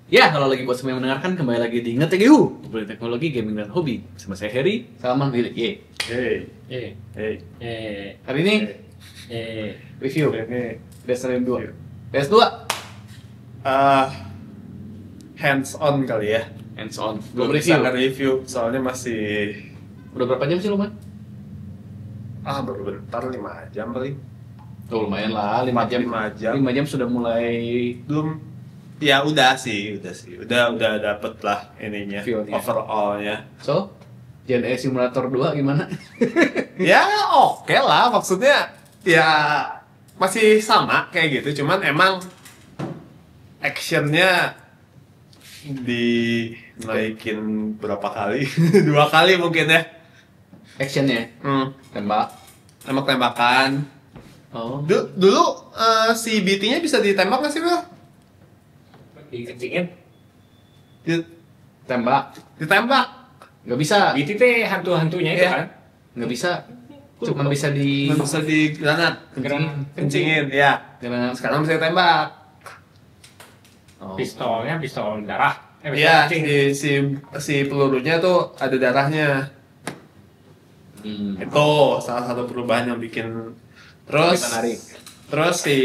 Ya, kalau lagi buat semua yang mendengarkan, kembali lagi di Ngetegihu, ngobrolin teknologi, gaming, dan hobi. Sama saya Heri, Salman, Willy. Hey. Hari ini review PS2. PS2 Hands on kali ya. hands on. Belum Belum bisa review. nge-review soalnya masih Udah berapa jam sih lu, Man? baru bentar 5 jam paling. Tuh lumayan lah, 5 jam. 5 jam. 5 jam sudah mulai Belum. Ya udah sih. Udah dapet lah ininya, Feel-nya. overall-nya. So, Gen E Simulator 2 gimana? Ya oke lah, maksudnya ya masih sama kayak gitu, cuman emang actionnya dinaikin berapa kali? 2 kali mungkin ya. Actionnya, tembak. Tembak-tembakan. Oh, Dulu si BT-nya bisa ditembak nggak sih, Bro? Dikencingin. tembak. Ditembak. Nggak bisa, BT teh hantu-hantunya itu Iya. kan. nggak bisa. Cuma bisa di Bisa di granat, kencingin, ya. Granat. Sekarang bisa ditembak. Oh. Pistolnya pistol darah. Pistol Iya, kencing. si pelurunya tuh ada darahnya. Itu salah satu perubahan yang bikin terus Menarik. terus si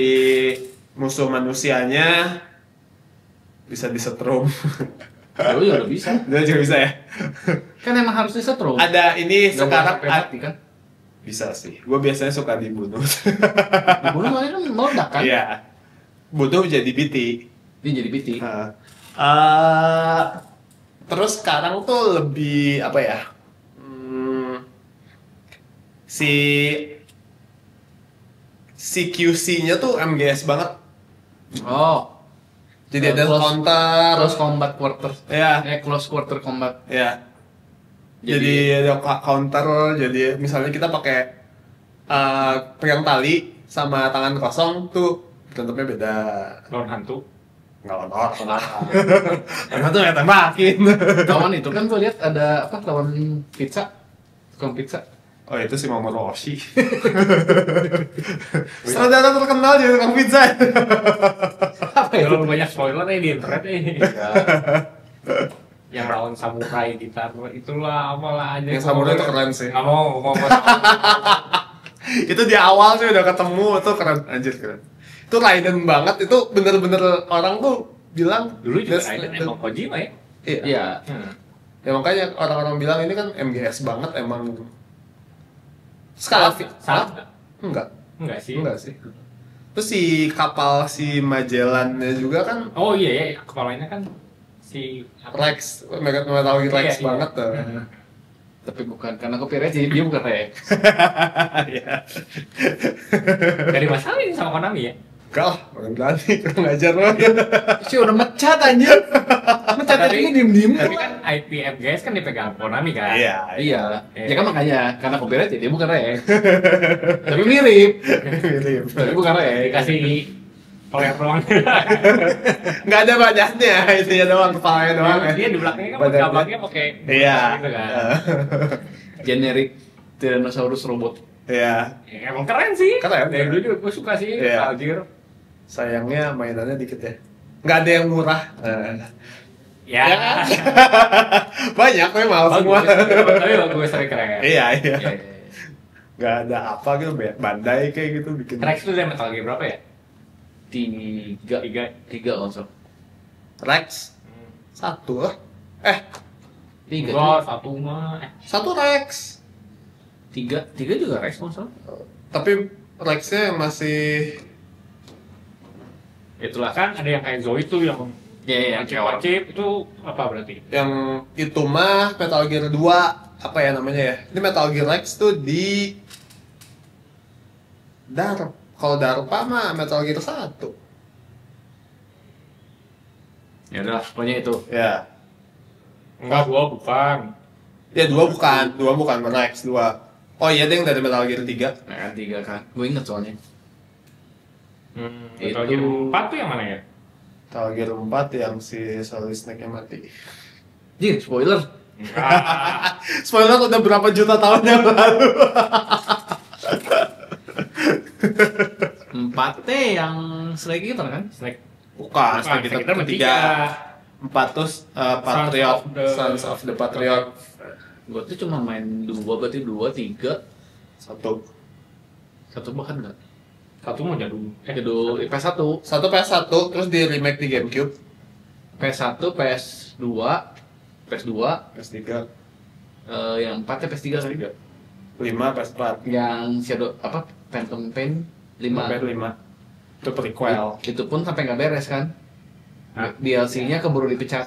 musuh manusianya bisa disetrum. Oh iya udah bisa. Dia juga bisa ya. Kan emang harus disetrum. Ada ini Nggak sekarang boleh sampai mati, kan? bisa sih. Gue biasanya suka dibunuh. Dibunuh makanya kan meledak kan? Iya. Bunuh jadi BT. Dia jadi BT. Terus sekarang tuh lebih apa ya? Si QC-nya tuh MGS banget. Oh. Jadi ada counter. Close combat quarter. Ya, Close quarter combat. ya. Jadi ada counter. Jadi misalnya kita pakai pegang tali sama tangan kosong tuh berantemnya beda. Lawan hantu. Nggak orang. Emang tuh nggak tembakin. Kawan itu kan gue lihat ada apa lawan pizza. Tukang pizza. Oh itu si Mamoru Oshii. Sutradara terkenal jadi tukang pizza. Apa ya? Kalau banyak spoiler di internet yang lawan samurai gitar itulah apalah aja. Yang samurai itu keren sih. Nggak mau. Itu di awal sih udah ketemu, itu keren, anjir keren. Itu Raiden banget, itu bener-bener orang tuh bilang Dulu juga that's- Raiden emang Kojima ya. Iya. Iya. Ya makanya orang-orang bilang ini kan MGS banget emang. Skala Salah Hah? nggak? Enggak Enggak sih. Terus si kapal si Magellannya juga kan Oh iya, kepalanya kan si Rex, Metal Gear Rex Iya. banget tuh. Tapi bukan karena copyright jadi dia bukan Rex. Iya. dari masalahnya sama Konami ya. Enggak lah, orang berani, kurang ajar banget. Si udah mecat anjir. Mecat Tapi- ini diem-diem. Tapi kan IP MGS kan dipegang Konami kan. Iya, Iya. Ya kan makanya karena copyright jadi dia bukan Rex. Tapi mirip. mirip. Tapi bukan Rex. Dikasih toler doang. Nggak ada badannya, itunya doang, kepalanya doang ya. Dia di belakangnya kan Badannya. gambarnya pakai Iya. gitu kan. Generic Tyrannosaurus robot. Iya. Ya, emang keren sih. Keren. Dari dulu juga gue suka sih Iya. Metal Gear. Sayangnya mainannya dikit ya. Nggak ada yang murah. Ya. Ya kan? Banyak memang semua. Tapi bagus, tapi keren. Iya. Iya. Nggak ada apa gitu, Bandai kayak gitu bikin. Rex itu dari Metal Gear berapa ya? Tiga kalau nggak salah. Rex satu lah. Tiga. Enggak, satu mah. Satu Rex. Tiga juga Rex kalau nggak salah. Tapi Rexnya masih Itulah. Kan ada yang kayak Zoe itu yang Iya, wajib itu apa berarti? yang itu mah Metal Gear 2 apa ya namanya ya? Ini Metal Gear Rex tuh di kalau Darpa mah Metal Gear 1. Ya udah, pokoknya itu. Ya. Enggak, gua bukan. Ya 2 bukan Rex 2. Oh iya deh yang dari Metal Gear 3. Nah, kan tiga kan. Gue inget soalnya. Metal Itu- Gear 4 tuh yang mana ya? Metal Gear 4 yang si Solid Snake-nya mati. Jin, spoiler. Enggak. Spoiler udah berapa juta tahun yang lalu. 4T yang Snake Eater kan? Snake. Bukan, Snake kita Eater ketiga. Patriot, Sons of the- Sons of the Patriot. Gue tuh cuma main 2, berarti 2, 3, Satu 1 bahkan enggak. Satu mau jadul. Jadul PS1, PS1 terus di remake di GameCube. PS1, PS2, PS2, PS3, yang 4 nya PS3 kan? 5, PS4, Yang Shadow apa Phantom Pain 5. 5. Itu prequel. Itu pun sampai nggak beres kan? Hah? DLC-nya keburu dipecat.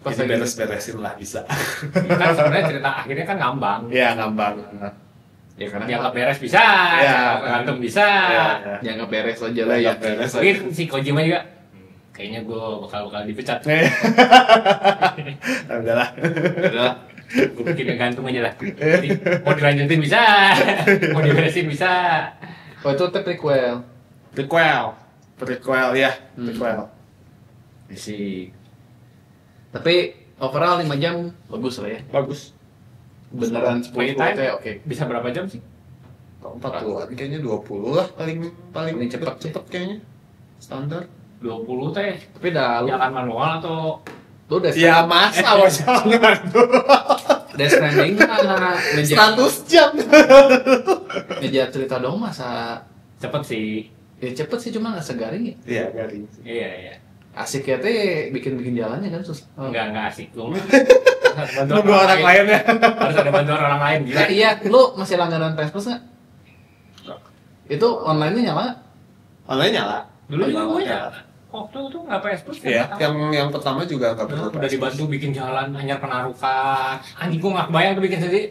Pas Jadi lagi beres-beresin lah bisa. Kan sebenarnya cerita akhirnya kan ngambang. Iya ngambang. ya karena Dianggap beres bisa, Ya. gantung bisa. Iya. dianggap beres aja lah ya. Dianggap beres. Mungkin si Kojima juga. Kayaknya gue bakal dipecat. Udahlah. Udah. Gue bikin gantung aja lah. Jadi, mau dilanjutin bisa, mau diberesin bisa. Oh itu teh prequel. Prequel ya, prequel. Sih. Tapi overall 5 jam bagus lah ya. Bagus. Beneran 10 Playtime teh oke. bisa berapa jam sih? 40-an kayaknya 20 lah paling Paling cepet. cepet kayaknya. Standar. 20 teh. Tapi dah lu Jalan manual atau lu udah Ya masa jangan. Death Stranding kan ngejar 100 jam. ngejar cerita dong masa cepet sih? ya cepet sih cuma nggak segaring ya. Iya, garing. Iya, iya. Asik ya teh bikin jalannya kan susah. Enggak asik lu. Nunggu orang lain ya. Harus ada bantuan orang lain gila. Iya, lu masih langganan PS Plus nggak? Itu online-nya nyala nggak? Online nyala. Dulu juga Oh, gue iya. ya. Waktu itu nggak PS Plus. Iya, yang pertama juga nggak perlu. udah dibantu bikin jalan hanya penarukan. Anjing gue nggak kebayang tuh bikin sendiri.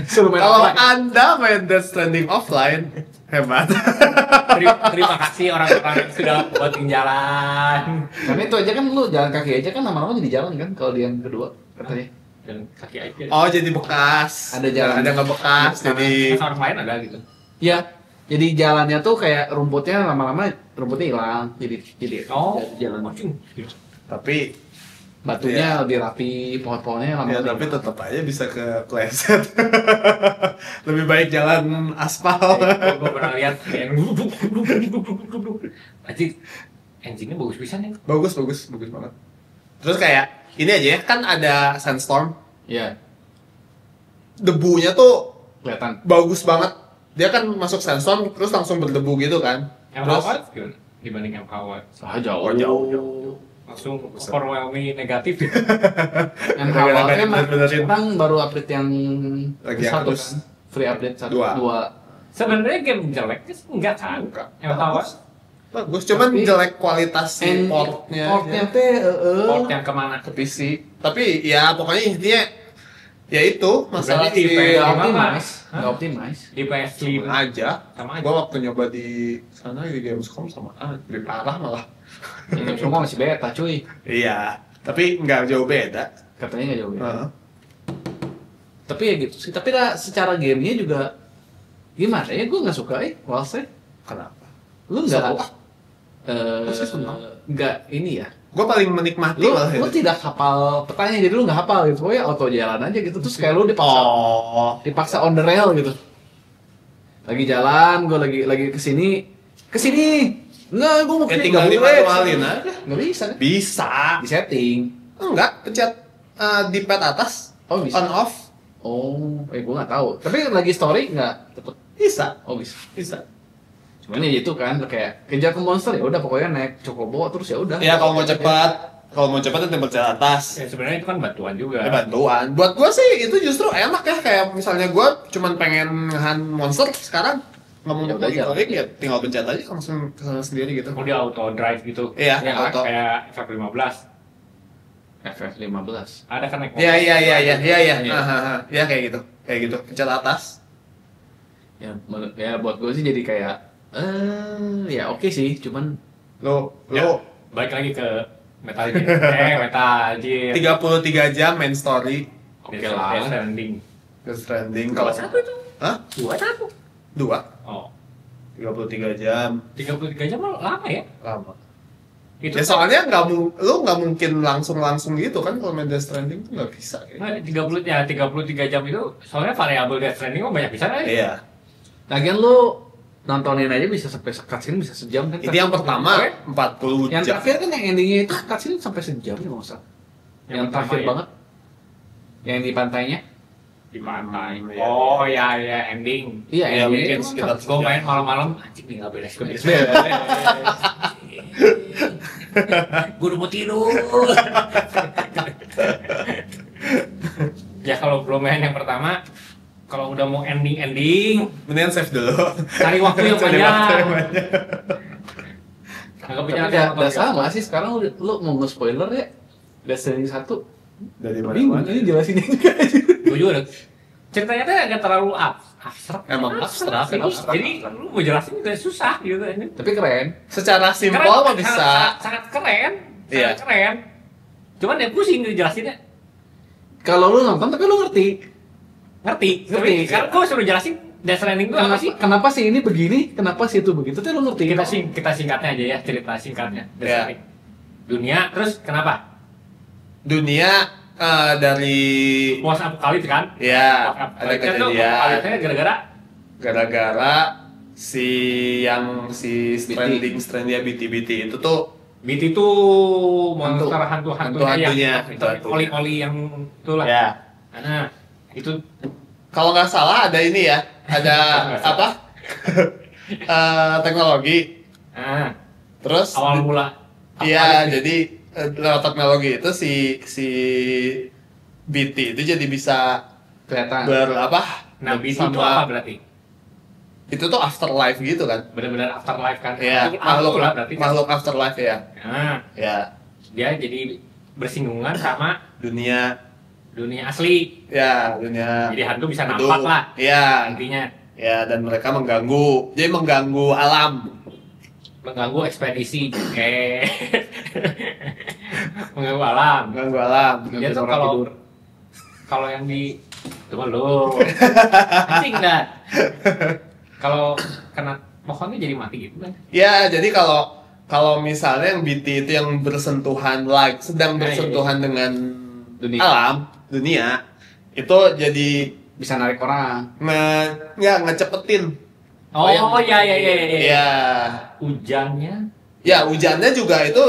Suruh main Kalau offline. Anda main Death Stranding offline, hebat. Terima kasih orang-orang yang sudah buatin jalan. Karena itu aja kan lu jalan kaki aja kan lama-lama jadi jalan kan kalau di yang kedua katanya. Dan kaki aja. Oh, jadi bekas. Ada jalan. Ada nggak bekas, jadi Kan orang lain ada gitu. Iya. Jadi jalannya tuh kayak rumputnya lama-lama rumputnya hilang. Jadi Oh, jalan anjing. tapi batunya lebih rapi, pohon-pohonnya ya lama-lama. tapi tetap aja bisa ke playset. Lebih baik jalan aspal. Gue pernah lihat kayak anjing. Engine-nya bagus pisan ya. Bagus banget. Terus kayak ini aja ya, kan ada sandstorm. Iya, Debunya tuh kelihatan. bagus banget. Dia kan masuk sandstorm terus langsung berdebu gitu kan. Yang Terus Howard gimana? Dibanding yang Howard. Ah, jauh. Langsung overwhelming negatif ya. Yang Gara-gara awalnya mah bener-benerin. sekarang baru update yang Lagi yang satu terus. kan. Free update satu, Dua. dua. Sebenarnya game jelek enggak kan? Enggak. Yang Howard Bagus, cuman Tapi- jelek kualitas si And portnya. portnya teh port yang kemana? ke PC. Tapi ya pokoknya intinya ya itu masalah Berarti si di nggak Hah? optimize, Hah? nggak optimize. Di PS5 sama aja. sama aja. Gua waktu nyoba di sana di Gamescom sama lebih parah malah. Ini semua masih beta cuy. Iya, tapi nggak jauh beda. Katanya nggak jauh beda. Heeh. Tapi ya gitu sih. Tapi lah secara gamenya juga gimana ya? Gue nggak suka Walsnya. Kenapa? Lu nggak Seru ah. Pasti senang. nggak ini ya. Gua paling menikmati Lu malah lu itu. tidak hafal petanya jadi lu nggak hafal gitu. Pokoknya auto jalan aja gitu. Terus kayak lu dipaksa Oh, dipaksa on the rail gitu. Lagi jalan, gue lagi kesini. Enggak, gue mau ya kesini tinggal nggak boleh. dimanualin aja. Nggak bisa kan? Bisa. Di setting. Enggak, pencet di pad atas Oh bisa. on off Oh, gue nggak tahu. Tapi lagi story nggak cepet. bisa. Oh bisa. Bisa. Cuman ya itu kan kayak kejar ke monster ya udah pokoknya naik chocobo terus ya udah. Ya kalau mau cepat, nanti pencet atas. Ya sebenarnya itu kan bantuan juga. Ya, bantuan. Buat gua sih itu justru enak ya, kayak misalnya gua cuman pengen ngehan monster sekarang nggak mau Ya udah pergi jalan. klik, ya tinggal pencet aja langsung ke sana sendiri gitu. Mau di auto drive gitu. Iya, Ya kan? auto. Kayak FF15. FF15. Ada kan naik Iya motor. iya iya iya iya iya. Iya. Ya kayak gitu. Kayak gitu. Pencet atas. Ya buat gue sih jadi kayak ya oke sih, cuman Lo Ya. Balik lagi ke Metal Gear. Metal Gear. 33 jam main story. oke Death lah. Stranding. Death Stranding Kalau kalau satu itu. Hah? Dua satu. 2 Oh. 33 jam 33 jam lama ya? lama. Itu Ya soalnya lu nggak mungkin langsung gitu kan kalau main Death Stranding tuh nggak bisa kayak. 33 jam itu soalnya variabel Death Stranding mah banyak bisa ya. Iya. Lagian lu nontonin aja bisa sampai cutscene bisa sejam kan. Itu yang pertama 40 Yang jam. terakhir kan yang endingnya itu cutscene sampai sejam ya nggak usah. Yang terakhir pertama ya? banget. Yang di pantainya. Di pantai. Iya. Oh ya ending. Iya, Ya, endingnya mungkin itu sekitar Gue main malam-malam anjing nih nggak beres. Gue udah mau tidur. Ya kalau belum main yang pertama, kalau udah mau ending, Mendingan save dulu. cari waktu yang Cari waktu yang panjang. banyak. Nggak Tapi punya udah sama sih sekarang lu mau nge-spoiler ya. Destiny 1 Dari bingung mana-mana. ini jelasin juga. Gue juga ceritanya tuh agak terlalu abstrak. Emang abstrak, Jadi, abstrak. jadi lu mau jelasin juga susah gitu ini. Tapi keren. Secara simpel Keren, mah bisa. sangat keren, Iya. sangat keren. Cuman ya pusing dijelasinnya. Kalau lu nonton tapi lu ngerti. Ngerti. Ngerti. Tapi sekarang gue suruh jelasin Death Stranding itu apa Kenapa sih? Kenapa sih ini begini? Kenapa sih itu begitu? Tuh lu ngerti. Kita singkatnya aja ya, cerita singkatnya. Death Iya. Stranding. Dunia, terus kenapa? Dunia dari Post apokalips kan? ya Post ada apokalipsnya tuh kejadian apokalipsnya gara-gara gara-gara si Strandia BT itu tuh BT itu monster Hantu-hantunya, hantu-hantunya. oli-oli yang itulah. ya Nah, itu kalau nggak salah ada ini ya ada apa teknologi nah, terus awal mula iya apokalips. jadi lewat teknologi itu si BT itu jadi bisa kelihatan. Nah, BT itu sama- apa berarti? itu tuh afterlife gitu kan Benar-benar afterlife kan? ya Itu hantu lah berarti. makhluk afterlife ya Nah, ya dia jadi bersinggungan sama dunia dunia asli. dunia Jadi hantu bisa hidup. nampak lah ya intinya. dan mereka mengganggu jadi mengganggu alam Mengganggu ekspedisi. Mengganggu alam. mengganggu alam Dia tuh orang kalau tidur. kalau yang di tunggu lu. Anjing dah. Kalau kena pohonnya jadi mati gitu kan. ya jadi kalau misalnya yang BT itu yang bersentuhan sedang Nah, bersentuhan dengan Dunia. alam dunia itu jadi Bisa narik orang. ngecepetin Oh, ya. ya Hujannya ya hujannya juga itu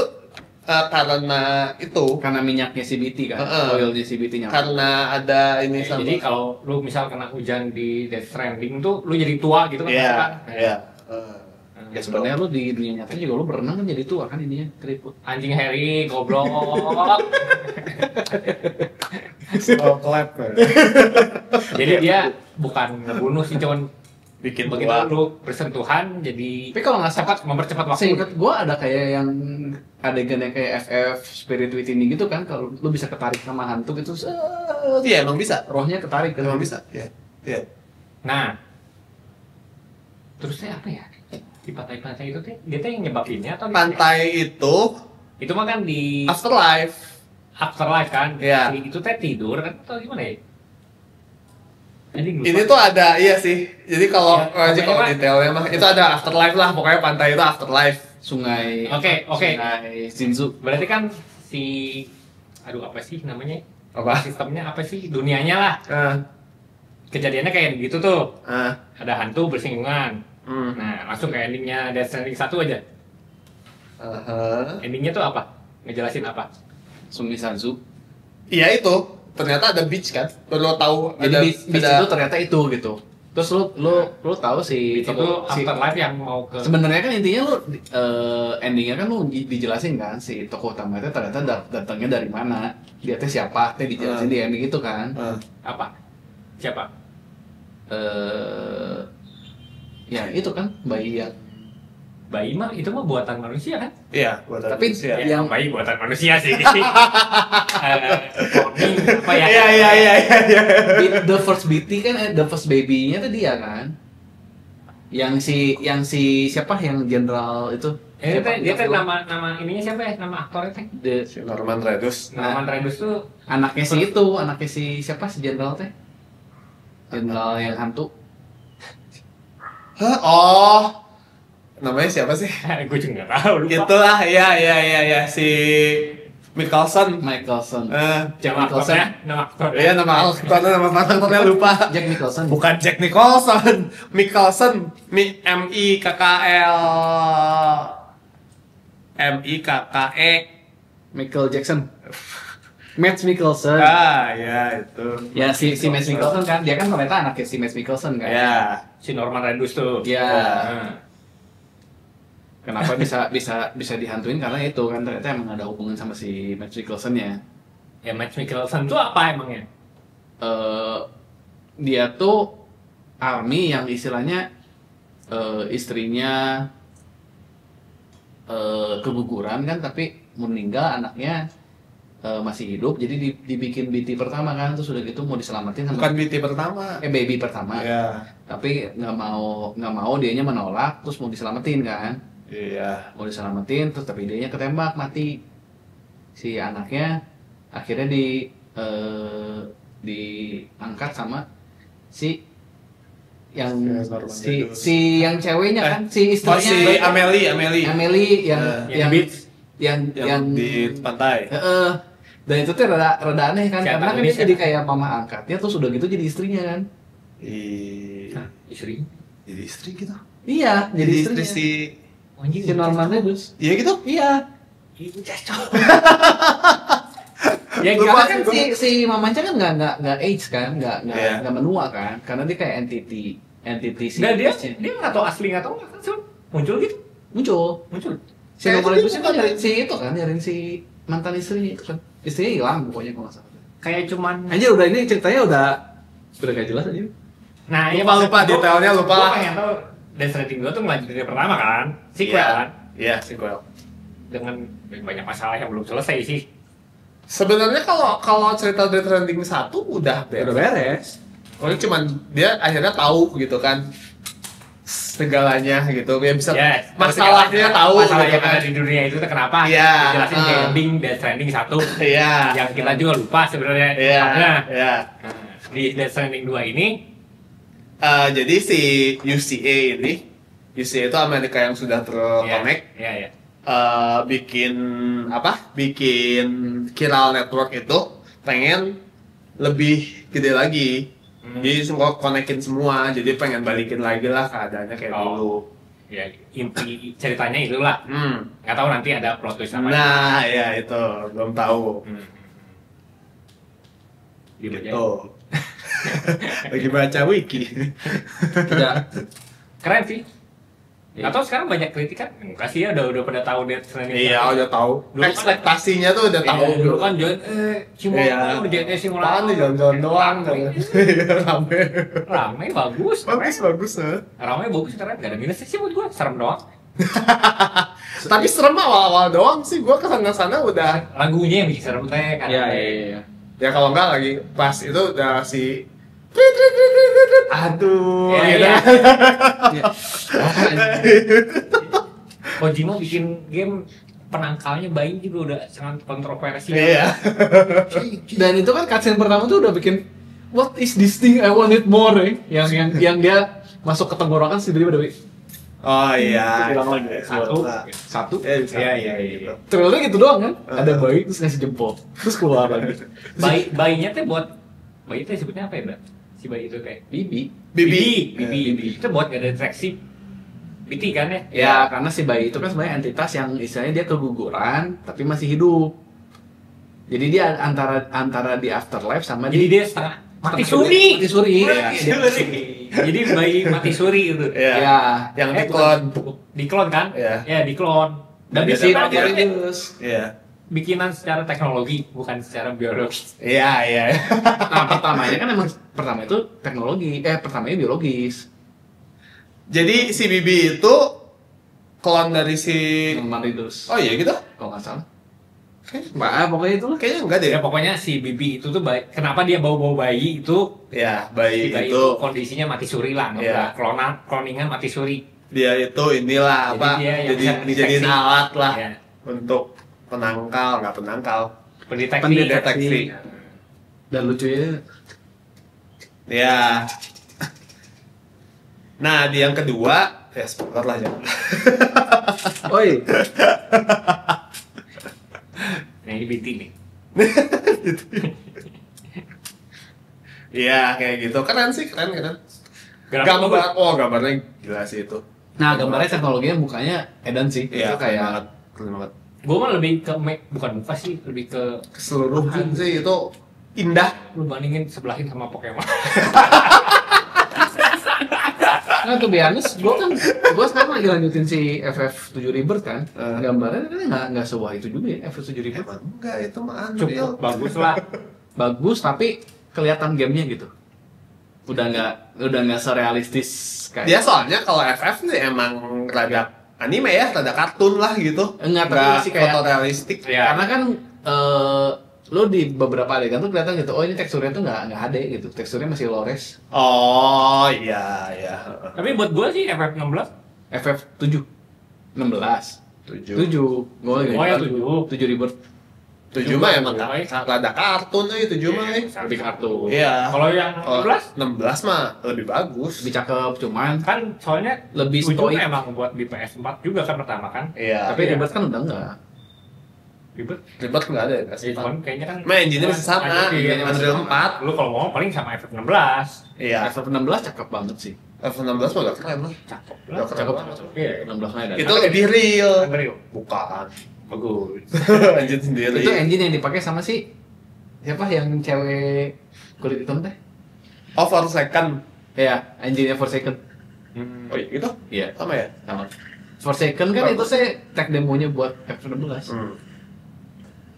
karena itu Karena minyaknya CBT kan. Oilnya CBT nyampe. karena ada ini sama jadi kalau lu misal kena hujan di Death Stranding tuh lu jadi tua gitu kan. ya Kan? ya Ya sebenarnya lu di dunia nyata juga lu berenang kan jadi tua kan ininya keriput. Anjing Harry, goblok. clap Jadi dia bukan ngebunuh sih, cuman bikin begitu tua lu bersentuhan jadi Tapi kalau nggak salah mempercepat waktu. seingat gua ada kayak yang adegan yang kayak FF Spirit Within gitu kan, kalau lu bisa ketarik sama hantu gitu, iya emang bisa rohnya ketarik kan. emang bisa ya ya Nah, terusnya apa ya? Di pantai-pantai itu dia tuh yang nyebabinnya atau pantai itu mah kan di afterlife afterlife kan? Iya. Itu teh tidur kan atau gimana ya? Anjing, lupa. ini tuh ada iya sih jadi kalau Ya, kalau pokoknya detailnya mah itu ada afterlife lah pokoknya pantai itu afterlife Sungai Oke. Sungai Shinzu. Berarti kan si aduh apa sih namanya? apa Sistemnya apa sih? Dunianya lah. ah Kejadiannya kayak gitu tuh. ah Ada hantu bersinggungan. hmm. Nah, langsung ke endingnya Death Stranding 1 aja. Aha. Endingnya tuh apa? Ngejelasin apa? Sungai Sanzu. Iya itu ternyata ada beach kan lo tahu Jadi ada beach ada itu ternyata itu gitu. Terus lu tahu si Itu afterlife yang mau ke sebenarnya kan intinya lu endingnya kan lu dijelasin kan si tokoh utama itu ternyata datangnya dari mana, dia teh siapa, teh dijelasin di ending itu kan. apa? Siapa? Ya itu kan bayi yang Bayi mah itu mah buatan manusia kan? iya buatan Tapi manusia. Ya, Yang- bayi buatan manusia sih. Cloning apa ya? iya the first BT kan the first baby-nya tuh dia kan. Yang si siapa yang jenderal itu? Dia Siapa? teh nama ininya siapa ya? Nama aktornya teh? si Norman Reedus Nama Redus tuh Anaknya si siapa si jenderal teh? Jenderal yang hantu. hah oh namanya siapa sih gue juga nggak tahu lupa. itulah ya si Mickelson. Mickelson. Nama aktornya, nama aktornya. Iya, nama aktornya lupa. Jack Nicholson. Bukan Jack Nicholson. Mickelson. M-I-K-K-E. Michael Jackson. Matt Mickelson. Ya itu. Ya si Matt Mickelson kan, dia kan ternyata anaknya si Matt Mickelson kan. Ya. Si Norman Reedus tuh. Ya. Nah. Kenapa bisa dihantuin karena itu kan ternyata emang ada hubungan sama si Matt Mickelson-nya. Ya Matt Mickelson tuh apa emangnya? Dia tuh army yang istilahnya istrinya keguguran kan, tapi meninggal, anaknya masih hidup, jadi dibikin BT pertama kan, terus udah gitu mau diselamatin sama Bukan BT pertama. baby pertama. Iya. Tapi nggak mau dianya menolak, terus mau diselamatin kan. Iya. Mau diselamatin, terus tapi dianya ketembak mati. Si anaknya akhirnya diangkat sama si yang si yang ceweknya kan, si istrinya. Si Amelie yang di pantai. Dan itu tuh rada aneh kan, Siapa karena kan ini, dia jadi kayak mama angkatnya, terus udah gitu jadi istrinya kan. Istri. Jadi istri gitu. Iya, jadi istrinya. Si Norman Reedus. Iya gitu. Iya. Ibu cacok. Ya Karena karena kan si mamanya kan nggak age kan, Iya. nggak menua kan, karena dia kayak entity si. Nah dia nggak tahu asli nggak tahu kan muncul gitu. muncul. Si Norman Reedus kan nyariin si mantan istrinya itu kan. Istrinya hilang pokoknya kalau nggak salah. Kayak cuman. Anjir udah ini ceritanya udah gak jelas aja. Nah Lupa detailnya lupa. Gue pengen tahu Death Stranding 2 tuh ngelanjutin yang pertama kan, sequel kan, Iya, sequel. dengan banyak masalah yang belum selesai sih. Sebenarnya kalau cerita Death Stranding 1 udah beres. Pokoknya cuman dia akhirnya tahu gitu kan segalanya gitu. Ya bisa masalahnya tahu masalah gitu yang kan. ada di dunia itu tuh kenapa? Iya. Dijelasin di ending Death Stranding 1. Iya. Yang kita juga lupa sebenarnya. Iya. Nah, Iya. di Death Stranding 2 ini Jadi si UCA itu Amerika yang sudah terconnect. Iya. Bikin Chiral Network itu pengen lebih gede lagi. Jadi semua konekin semua, jadi pengen balikin lagi lah keadaannya kayak dulu. Ya, inti ceritanya itulah. Nggak tahu nanti ada plot twist apa. Nah, ya itu belum tahu. Gitu. Lagi baca wiki. Tidak. Keren sih. Atau sekarang banyak kritikan, enggak sih ya udah pada tahu Death Stranding. Iya, udah tahu. Dulu kan- Ekspektasinya tuh udah tahu. Dulu kan simulator, Iya. JT simulator. Apaan nih jalan-jalan doang kan. Rame. Rame bagus. Bagus Rame bagus keren, enggak ada minusnya sih buat gua, serem doang. Tapi serem awal-awal doang sih, gua kesana-sana udah. Lagunya yang bikin serem teh kan. Iya. Ya kalau enggak lagi pas itu udah si aduh, Iya. gitu. Kojima bikin game penangkalnya bayi juga udah sangat kontroversial. Iya. Dan itu kan cutscene pertama tuh udah bikin what is this thing I want it more yang dia masuk ke tenggorokan sih tiba-tiba udah Oh iya. bilang lagi satu Iya. trailernya gitu doang kan, ada bayi terus ngasih jempol terus keluar lagi. Bayinya tuh buat bayi itu sebutnya apa ya, Mbak? Si bayi itu kayak Bibi. Bibi. Itu buat gak ada deteksi BT kan ya? Ya karena si bayi itu kan sebenarnya entitas yang istilahnya dia keguguran tapi masih hidup. Jadi dia antara di afterlife sama Jadi dia setengah mati suri. Iya. Jadi bayi mati suri itu. Iya. Ya. Yang diklon. Diklon kan? Iya. Ya diklon. Dan Dari dia si sebenarnya Norman Iya. bikinan secara teknologi bukan secara biologis. Iya. Nah pertamanya kan emang pertama itu teknologi, pertamanya biologis. Jadi si Bibi itu klon dari si Norman Reedus. Oh iya gitu? Kalau nggak salah. Mbak, pokoknya itu lah. Kayaknya enggak deh. Ya pokoknya si Bibi itu tuh bayi. Kenapa dia bawa bayi itu? Ya, Si bayi bayi itu kondisinya mati suri lah, nggak Iya. udah cloningan mati suri. dia itu inilah Jadi apa? dia yang Jadi bisa dijadiin mendeteksi. alat lah Ya. untuk nggak penangkal. Pendeteksi. Pendeteksi. Dan lucunya Ya. Nah, di yang kedua, ya spoiler lah jangan. oi, Nih nyanyi BT nih. Iya, kayak gitu. Keren sih, keren. Gambarnya gila sih itu. Nah, gambarnya teknologinya mukanya edan sih. Iya, Itu kayak keren banget. Gue mah lebih ke bukan muka sih, lebih ke Keseluruhan sih itu indah. lu bandingin sebelahin sama Pokemon. Nah, tuh honest, gue sekarang lagi lanjutin si FF7 Rebirth kan. Gambarnya nggak sebuah itu juga ya, FF7 Rebirth. Emang enggak, itu mah Unreal. Cukup bagus lah. Bagus, tapi kelihatan gamenya gitu. Udah nggak serealistis kayak. Dia soalnya kalau FF nih emang rada anime ya, rada kartun lah gitu. Enggak, tapi masih kayak fotorealistik. Ya. Karena kan lo di beberapa adegan tuh kelihatan gitu, oh ini teksturnya tuh nggak HD gitu, teksturnya masih low res. Oh iya. Tapi buat gue sih FF16 FF7 16 7 7 gue lagi Oh ya 7 Rebirth 7 mah emang Tujuh. rada kartun aja 7 mah. lebih kartun, Iya. Kalau yang Kalau 16 16 mah lebih bagus. lebih cakep, cuman kan soalnya lebih 7 stoik. emang buat di PS4 juga kan pertama kan. Iya. Tapi iya. Rebirth kan udah enggak. Ribet. ribet enggak ada ya? Ya, cuman kayaknya kan Main engine-nya masih sama, Iya, Unreal 4. Lu kalau mau paling sama FF16. Iya. FF16 cakep banget sih. F16 mah udah keren lah. Cakep Udah lah. keren Cakep. banget. Iya. 16 nya ada. Itu lebih real. Unreal. Bukan. Bagus. Engine sendiri. Itu engine yang dipakai sama si siapa yang cewek kulit hitam teh? Oh, for second. Ya, engine-nya Forsaken. Oh iya, gitu? Iya, Sama ya? sama. Forsaken kan itu saya tag demonya buat F16.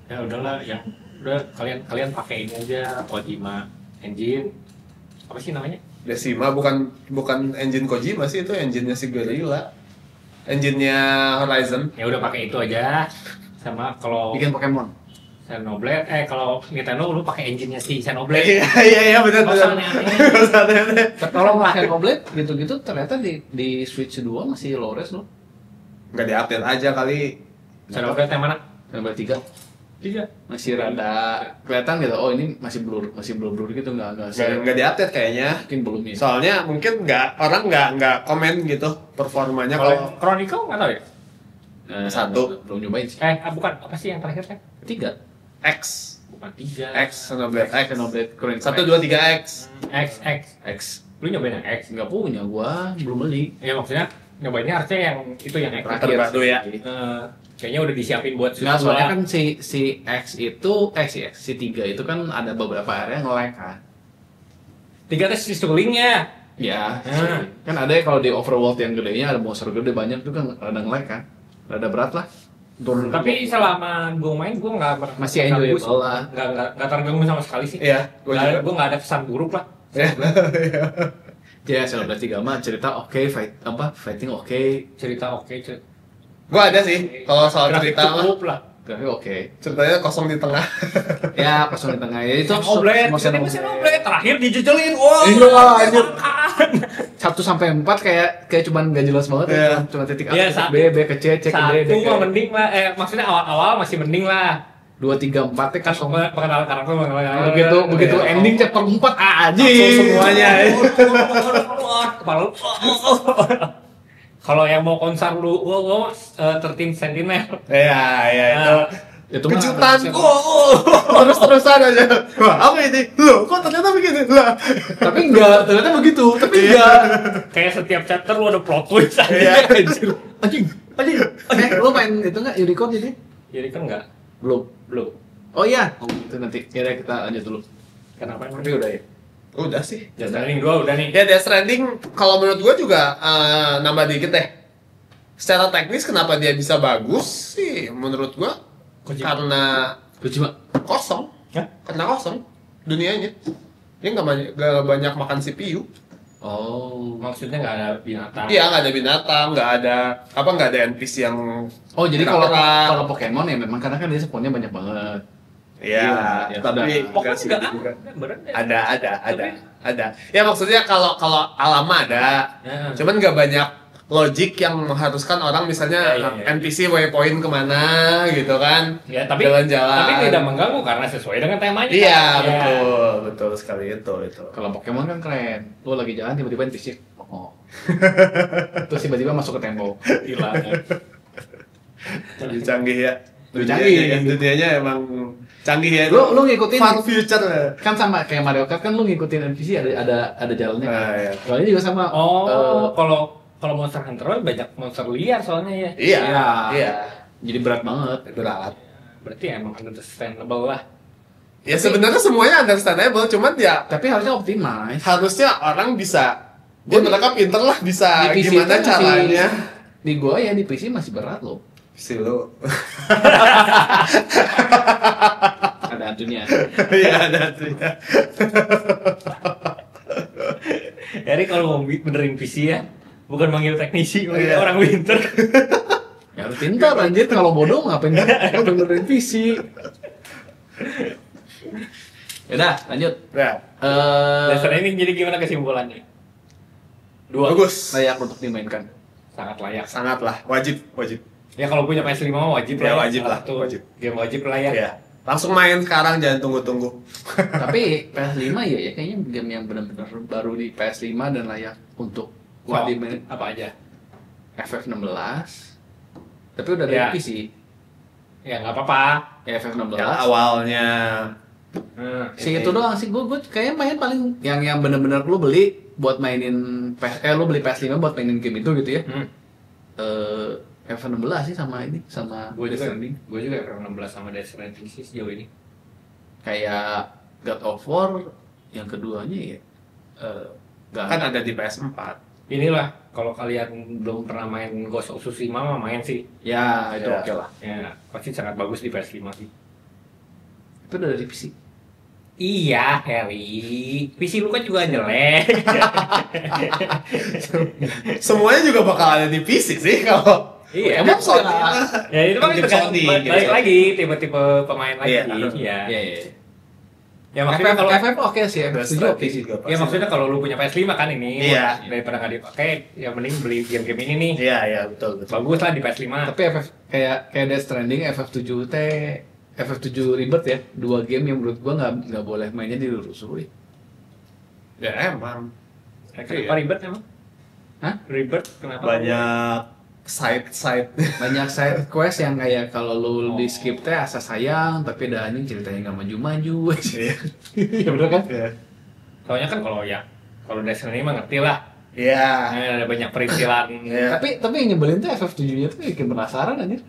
Ya udahlah, yang udah kalian pakai ini aja Kojima engine. Apa sih namanya? Decima bukan engine Kojima sih, itu engine-nya si Guerrilla. Engine-nya Horizon. Ya udah pakai itu aja. Sama kalau Bikin Pokemon. Xenoblade, kalau Nintendo lu pakai engine-nya si Xenoblade. Iya benar Nggak usah benar. aneh-aneh. Nggak usah aneh-aneh. Kalau Xenoblade gitu-gitu ternyata di Switch 2 masih low res loh. Nggak di-update aja kali. Xenoblade yang mana? Xenoblade 3 Tiga. masih rada kelihatan gitu. Oh, ini masih blur gitu, enggak sih. Nggak di-update kayaknya. Mungkin belum ya. Soalnya mungkin orang nggak komen gitu performanya Kalau kalau Chronicle nggak tahu ya? Satu. belum nyobain sih. Bukan. Apa sih yang terakhir kan? 3 X, Bukan 3. Xenoblade X, Xenoblade Chronicle 1, 2, 3 X. X. Lu nyobain yang X? nggak punya, gua belum beli. Ya maksudnya nyobainnya harusnya yang itu yang X. Terbaru ya. Kayaknya udah disiapin buat Nggak, soalnya dua. kan si X itu si 3 itu kan ada beberapa area yang nge-lag kan. 3 tes sistulingnya. Ya, Hmm. kan ada ya kalau di overworld yang gedenya ada monster gede banyak tuh kan rada nge-lag kan. Rada berat lah. Tapi selama gue main gue nggak Masih enjoyable lah. nggak terganggu sama sekali sih. Iya, gua juga. Gue nggak ada kesan buruk lah. Ya, Xenoblade 3 mah cerita oke, fighting oke, Cerita oke, cerita. Gua ada sih kalau soal Grafik cerita mah. cukup lah. grafik oke. Ceritanya kosong di tengah. Ya, kosong di tengah ya itu. Xenoblade, semua ini Xenoblade. Xenoblade terakhir dijejelin. Wah. Iya, anjir. 1 sampai 4 kayak cuman gak jelas banget Iya. ya. Cuma titik A, Iya, titik B, B ke C, C ke D, D Satu ke mah mending lah. Maksudnya awal-awal masih mending lah. 2 3 4 teh Kan kosong. pengenalan karakter, Begitu Iya. ending chapter 4 aja. Langsung semuanya. Kepala lu. Kalau yang mau konser lu, gua 13 Sentinel. Iya, itu. Itu mah Kejutan. ada- Terus-terusan aja. Wah, apa ini? Loh, kok ternyata begini? Lah. Tapi enggak, ternyata begitu. Tapi Iya. enggak. Kayak setiap chapter lu ada plot twist aja. Iya. Anjing. Lu main itu enggak Unicorn jadi? Jadi kan enggak, Belum. belum. Oh iya, itu nanti. Ya kita lanjut dulu. Kenapa emang? Tapi udah ya. Udah sih. Death Stranding 2 udah nih. Ya, Death Stranding kalau menurut gua juga nambah dikit deh. Secara teknis kenapa dia bisa bagus sih menurut gua karena Kojima. kosong. Hah? Karena kosong dunianya. Dia nggak banyak makan CPU. Oh, maksudnya nggak ada binatang. Iya, nggak ada binatang, nggak ada NPC yang Oh, jadi Gerak-gerak. kalau Pokemon ya memang karena kan dia spawnnya banyak banget. Iya, Iya, tapi ada. Pokoknya nggak nggak segitu juga. ada. Ada. Ya maksudnya kalau alam mah ada, Ya. cuman nggak banyak logik yang mengharuskan orang misalnya Ya, ya. NPC waypoint kemana gitu kan. Ya, tapi Jalan-jalan. tapi tidak mengganggu karena sesuai dengan temanya. Iya, kan? Ya. betul sekali itu. Kalau Pokemon kan keren. Lu lagi jalan tiba-tiba NPC. Oh. Terus tiba-tiba masuk ke tembok. Hilang. Lebih canggih ya. Lebih canggih. Dunianya emang canggih ya. Lu ngikutin far future. kan sama kayak Mario Kart kan lu ngikutin NPC ada jalannya kan. Iya. Soalnya juga sama Kalau Monster Hunter banyak monster liar soalnya ya. Iya. Iya. Jadi berat banget. Berat. Berarti emang understandable lah. Ya sebenarnya semuanya understandable, cuman ya Tapi harusnya optimize. harusnya orang bisa mereka pinter lah bisa Di PC gimana itu caranya. Di gua ya di PC masih berat loh. Si lu. Ada hantunya. Iya ada tuh. Jadi kalau mau benerin PC ya, bukan manggil teknisi, manggil Iya. orang winter. Ya harus pintar anjir, kalau bodoh ngapain benerin PC. Yaudah, lanjut. Ya, Dasar ini jadi gimana kesimpulannya? Dua. bagus. Layak untuk dimainkan. Sangat layak. Sangat lah, wajib. Ya kalau punya PS5 mah wajib Ya, lah. wajib Salah lah, satu wajib. Game wajib lah ya. Ya. Langsung main sekarang, jangan tunggu-tunggu. Tapi PS5 ya kayaknya game yang benar-benar baru di PS5 dan layak untuk buat dimainin. Apa aja? FF16. Tapi udah Ya. dari PC. Ya nggak apa-apa. Ya FF16. Yang awalnya. Si itu doang sih gue kayaknya main paling yang bener-bener lu beli buat mainin lu beli PS5 buat mainin game itu gitu ya. F16 sih sama ini sama Gue Death juga, Stranding. gue juga FF16 sama Death Stranding sih sejauh ini. Kayak God of War yang keduanya ya nggak Kan ada di PS4. Inilah kalau kalian belum pernah main Ghost of Tsushima mah main sih. ya itu Ya. oke lah. Ya pasti sangat bagus di PS5 sih. Itu udah dari PC. Iya, Harry. PC lu kan juga jelek. Semuanya juga bakal ada di PC sih kalau. Iya, Emang Sony. ya itu kan Game tergantung Sony, balik game Sony. lagi tipe-tipe pemain lagi. Iya. Iya. Iya iya. Ya maksudnya kalau FF oke sih, FF setuju oke sih. ya maksudnya kalau lu punya PS5 kan ini Iya. daripada nggak dipakai, ya mending beli game-game ini nih. Iya, iya, betul, betul. Bagus lah di PS5. Tapi FF kayak Death Stranding, FF7 FF7 Rebirth ya, dua game yang menurut gua nggak boleh mainnya dilusuri. Ya emang. Kenapa Rebirth emang? Hah? Rebirth kenapa? Banyak side. Banyak side quest yang kayak kalau lu di skip teh asa sayang, tapi ada anjing ceritanya nggak maju-maju. Iya. Ya bener kan? Iya. Soalnya kan kalau Death Stranding mah ngerti lah. Iya. Ada banyak perintilan. Iya. Tapi yang nyebelin tuh FF7-nya tuh bikin penasaran anjir.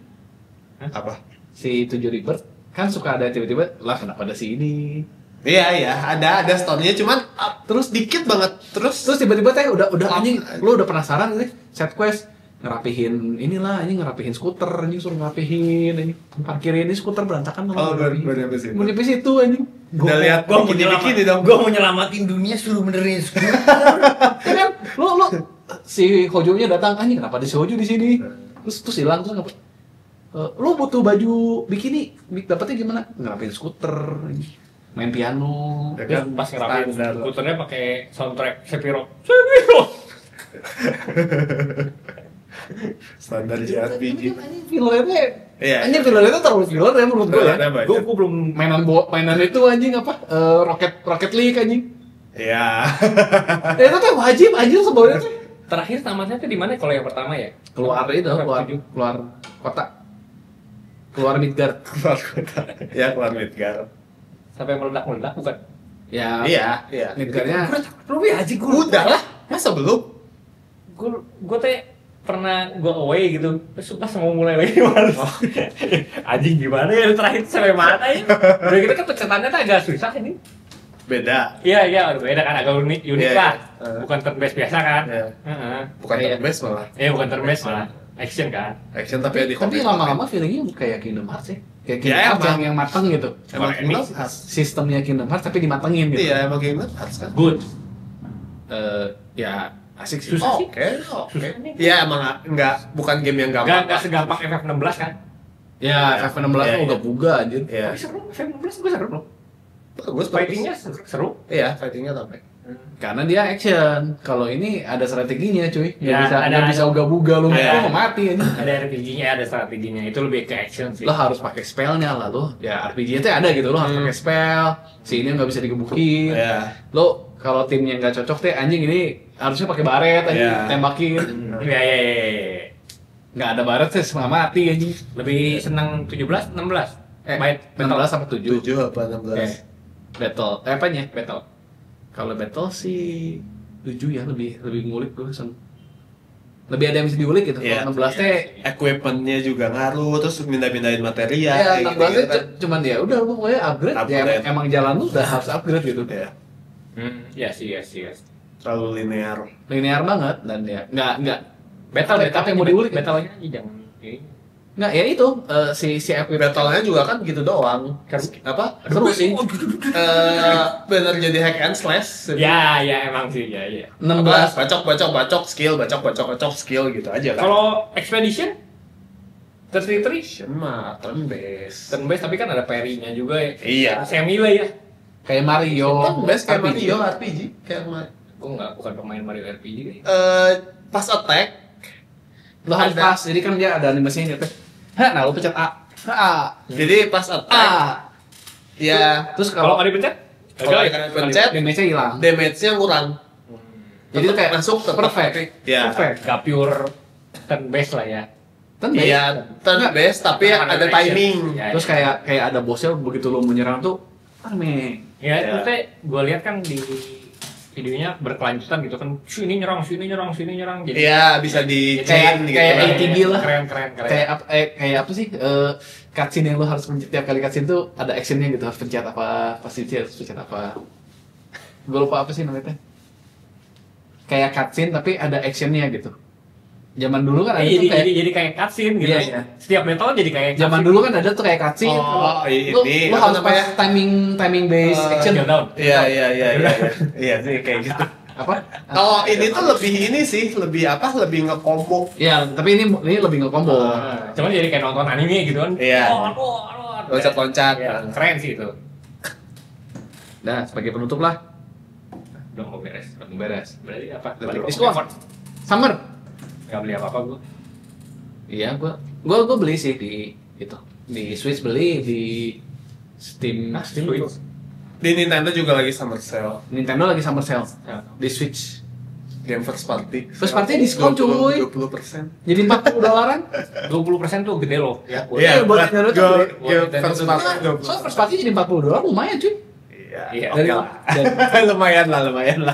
Apa? Si 7 Rebirth kan suka ada tiba-tiba lah kenapa ada si ini. Iya, ada story-nya cuman terus dikit banget. Terus Terus tiba-tiba teh udah anjing lu udah penasaran nih side quest ngerapihin inilah anjing ngerapihin skuter anjing suruh ngerapihin anjing parkirin ini skuter berantakan Oh, baru nyampe situ. mau nyampe situ anjing udah lihat Gua mau bikini dong. Gua mau nyelamatin dunia suruh benerin skuter. ya kan lu si Hojo-nya datang anjing kenapa ada si Hojo di sini terus hilang terus ngapa lu butuh baju bikini dapetnya gimana ngerapihin skuter anjing. Main piano Ya Terus kan, pas ngerapiin standar. skuternya pakai soundtrack Sephiroth. Standar JRPG. fillernya Iya. anjing fillernya terlalu filler ya menurut gue ya Fillernya banyak. gue belum mainan itu anjing apa Rocket League anjing Iya. ya itu tuh wajib anjing sebenarnya tuh Terakhir tamatnya tuh di mana kalau yang pertama ya? keluar keluar kota keluar Midgard Keluar kota. Ya, keluar Midgar. Sampai meledak-meledak bukan? ya Iya. Midgardnya Belum ya anjing gua. Udah lah. Masa belum? Gue teh pernah gue away gitu, terus pas mau mulai lagi males. Anjing gimana ya terakhir sampai mana ya? Udah gitu kan pencetannya tuh agak susah ini. Beda. Iya, beda kan agak unik Iya, lah. iya. Bukan turn based biasa kan? Iya. Heeh. Bukan Kayak- turn based malah. Bukan turn based malah action kan. Action tapi ya di tapi komik. lama-lama feelingnya kayak Kingdom Hearts ya kayak Ya, Kingdom Hearts emang. yang mateng gitu Emang Emang Kingdom ini- Hearts. sistemnya Kingdom Hearts tapi dimatengin gitu Iya, emang Kingdom Hearts kan. Good. Ya asik sih Susah sih. Oke. Susah nih. Iya, emang bukan game yang gampang. Gak segampang FF16 kan? ya FF16 Iya, tuh iya. udah buga anjir Iya. Tapi seru, FF16 gue seru loh. Bagus, Fightingnya seru. Iya, fightingnya tapi. karena dia action kalau ini ada strateginya cuy nggak Ya, bisa ada- nggak bisa uga-buga lu Ada. mau mati anjing Ada RPG-nya, ada strateginya. Itu lebih ke action sih. lo harus pakai spellnya lah lo ya RPG nya tuh ada gitu lo harus pakai spell si ini nggak bisa digebukin Iya. lo kalau timnya nggak cocok teh anjing ini harusnya pakai baret anjing Iya. tembakin Iya. Nggak ada baret sih setengah mati anjing. Lebih senang 17, 16. Baik, 16 sampai 7. 7 apa 16? Battle. Apanya? Battle. Kalau battle sih 7 ya, lebih ngulik gue seneng. Lebih ada yang bisa diulik gitu. Iya. Kalau 16 teh Equipment-nya juga ngaruh, terus pindah-pindahin material. ya, kayak 16 teh gitu-gitu kan. cuman ya udah lu pokoknya upgrade. Ya, Upgrade. emang jalan lu udah harus upgrade gitu. Ya, Ya sih. terlalu linear. Linear banget dan ya nggak Battle apa yang mau diulik? Battle-nya jangan ini. nggak ya itu si equipment Battle-nya juga kan gitu doang. Apa? seru sih. Bener jadi hack and slash. Ya emang sih, ya. 16 bacok skill, bacok skill gitu aja kan. Kalau Expedition 33 Action mah turn based. turn based tapi kan ada parry-nya juga ya. Iya. Semi lah ya. kayak Mario. Turn based kayak RPG. Mario RPG kayak Mario. Gue bukan pemain Mario RPG kayaknya. Pas attack Lo harus Ada. pas, jadi kan dia ada animasinya gitu. Nah lo pencet A. jadi pas attack A. ya Terus Kalau kalau nggak dipencet, kalau kalian pencet damage-nya hilang. damage-nya kurang. Jadi itu kayak masuk tetap perfect. Ya. Perfect. nggak pure turn based lah ya. Kan Iya, turn Nggak. based tapi Ada ada action. timing. Ya. Terus kayak ada bosnya begitu lo menyerang tuh aneh. Ya, Ya. maksudnya gue lihat kan di videonya berkelanjutan gitu kan, sini nyerang, jadi Iya, bisa di Kayak- chain gitu. kayak lah. ATG lah. keren. Kayak apa sih? Cutscene yang lo harus pencet tiap kali cutscene tuh ada actionnya gitu, harus pencet apa, pasti harus pencet apa. Gue lupa apa sih namanya. Kayak cutscene tapi ada actionnya gitu. Zaman dulu kan ada tuh kayak jadi kayak cutscene gitu. Iya, iya. Setiap battle jadi kayak zaman dulu kan ada tuh kayak cutscene. Oh, Lo ini lo apa harus namanya? pas timing based action. Skill down. Iya. Iya sih kayak gitu. Apa? Kalau ini tuh lebih ini sih, lebih apa? Lebih nge-combo. Ya, tapi ini lebih nge-combo. Nah, cuman jadi kayak nonton anime gitu kan. Iya. Loncat. Loncat-loncat. Ya, keren sih itu. Nah, sebagai penutup lah, Udah mau beres. beres. Berarti apa? Udah Balik Diskon. effort. Summer. Nggak beli apa-apa gue. Iya, gua beli sih di itu. Di Switch beli, di Steam. Nah, Steam Switch. tuh. Di Nintendo juga lagi summer sale. Nintendo lagi summer sale Ya. di Switch. Game first party. First party diskon, cuy. 20%. Jadi $40. 20% tuh gede loh. Ya. Iya, buat Nintendo tuh gede. Game Buat first Nintendo party Nah, soalnya first party jadi $40 lumayan cuy. Iya. Iya, Dari- oke lah. dan- lumayan lah.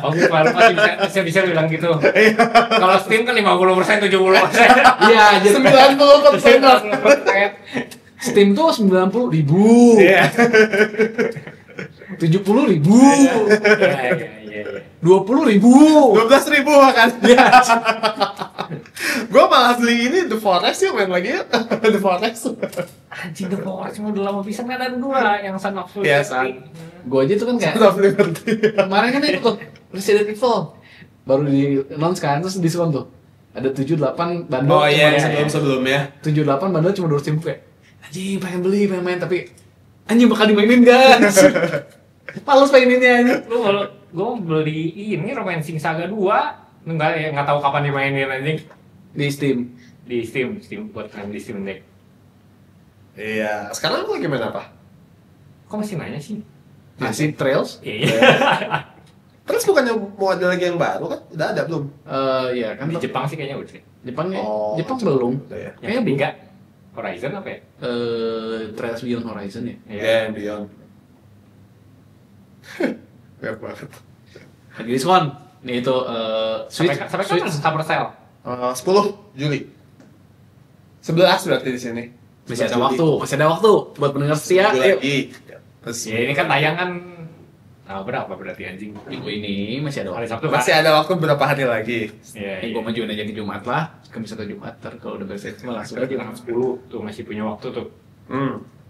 Oke, baru pasti bisa bilang gitu. Kalau Steam kan 50%, 70%. Iya, jadi 90% lah. Steam tuh 90.000, Iya. 70.000, Iya. 20.000. 12.000 kan? Iya. Gua malah beli ini The Forest yuk main lagi yuk. The Forest. Anjing, The Forest udah lama bisa nggak ada dua yang Son of Iya, Liberty. Gue aja tuh kan kayak Son of Liberty. kemarin kan itu tuh Resident Evil baru di launch kan, terus diskon tuh ada 78 bundle. Oh iya, cuma sebelum-sebelumnya. 78 bundle cuma 200 ribu kayak anjing pengen beli pengen main tapi anjing bakal dimainin gak? Males maininnya anjing. Lu kalau gue beli ini Romancing Saga 2 nggak tahu kapan dimainin anjing Di Steam. di Steam buat main di Steam Deck. Iya. Sekarang lu lagi main apa? Kok masih nanya sih? Masih Trails. Iya. Terus bukannya mau ada lagi yang baru kan? Udah ada belum? Iya kan Di Jepang sih kayaknya udah. Jepang Oh, Jepang belum. Udah ya. Yang ketiga Horizon apa ya? Trails Beyond Horizon ya. Iya, yang Beyond. Banyak banget. Lagi diskon. Nih itu Switch. Sampai kapan Summer Sale? 10 Juli. 11 berarti di sini. Masih 11 ada Juli. waktu, masih ada waktu buat pendengar setia. Minggu Ayo. lagi. Terus Ya ini kan tayangan berapa berarti anjing? Minggu ini masih ada Hari waktu. Sabtu masih ada waktu berapa hari lagi. Iya. Gue majuin aja ke Jumat lah. Kamis atau Jumat. Ntar kalau udah beres itu langsung Berarti aja. tanggal 10 tuh masih punya waktu tuh.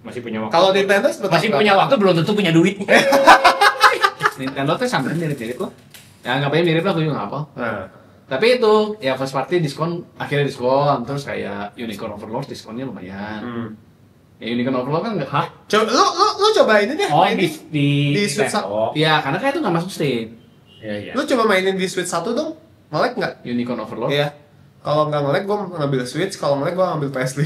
Masih punya waktu. Kalau Nintendo sebentar masih punya waktu belum tentu punya duit. Nintendo tuh sama mirip-mirip loh. Ya anggap aja mirip lah, gue juga nggak hafal. Nah, Tapi itu ya first party diskon, akhirnya diskon. Terus kayak Unicorn Overlord diskonnya lumayan. Ya Unicorn Overlord kan nggak. Hah? coba lu coba ini deh. Oh, mainin. di Switch Nintendo. Iya, karena kayak itu nggak masuk Steam. Iya, iya. Lu coba mainin di Switch 1 dong. Nge-lag nggak? Unicorn Overlord. Iya. Kalau nggak nge-lag gue ngambil Switch, kalau nge-lag gue ngambil PS5.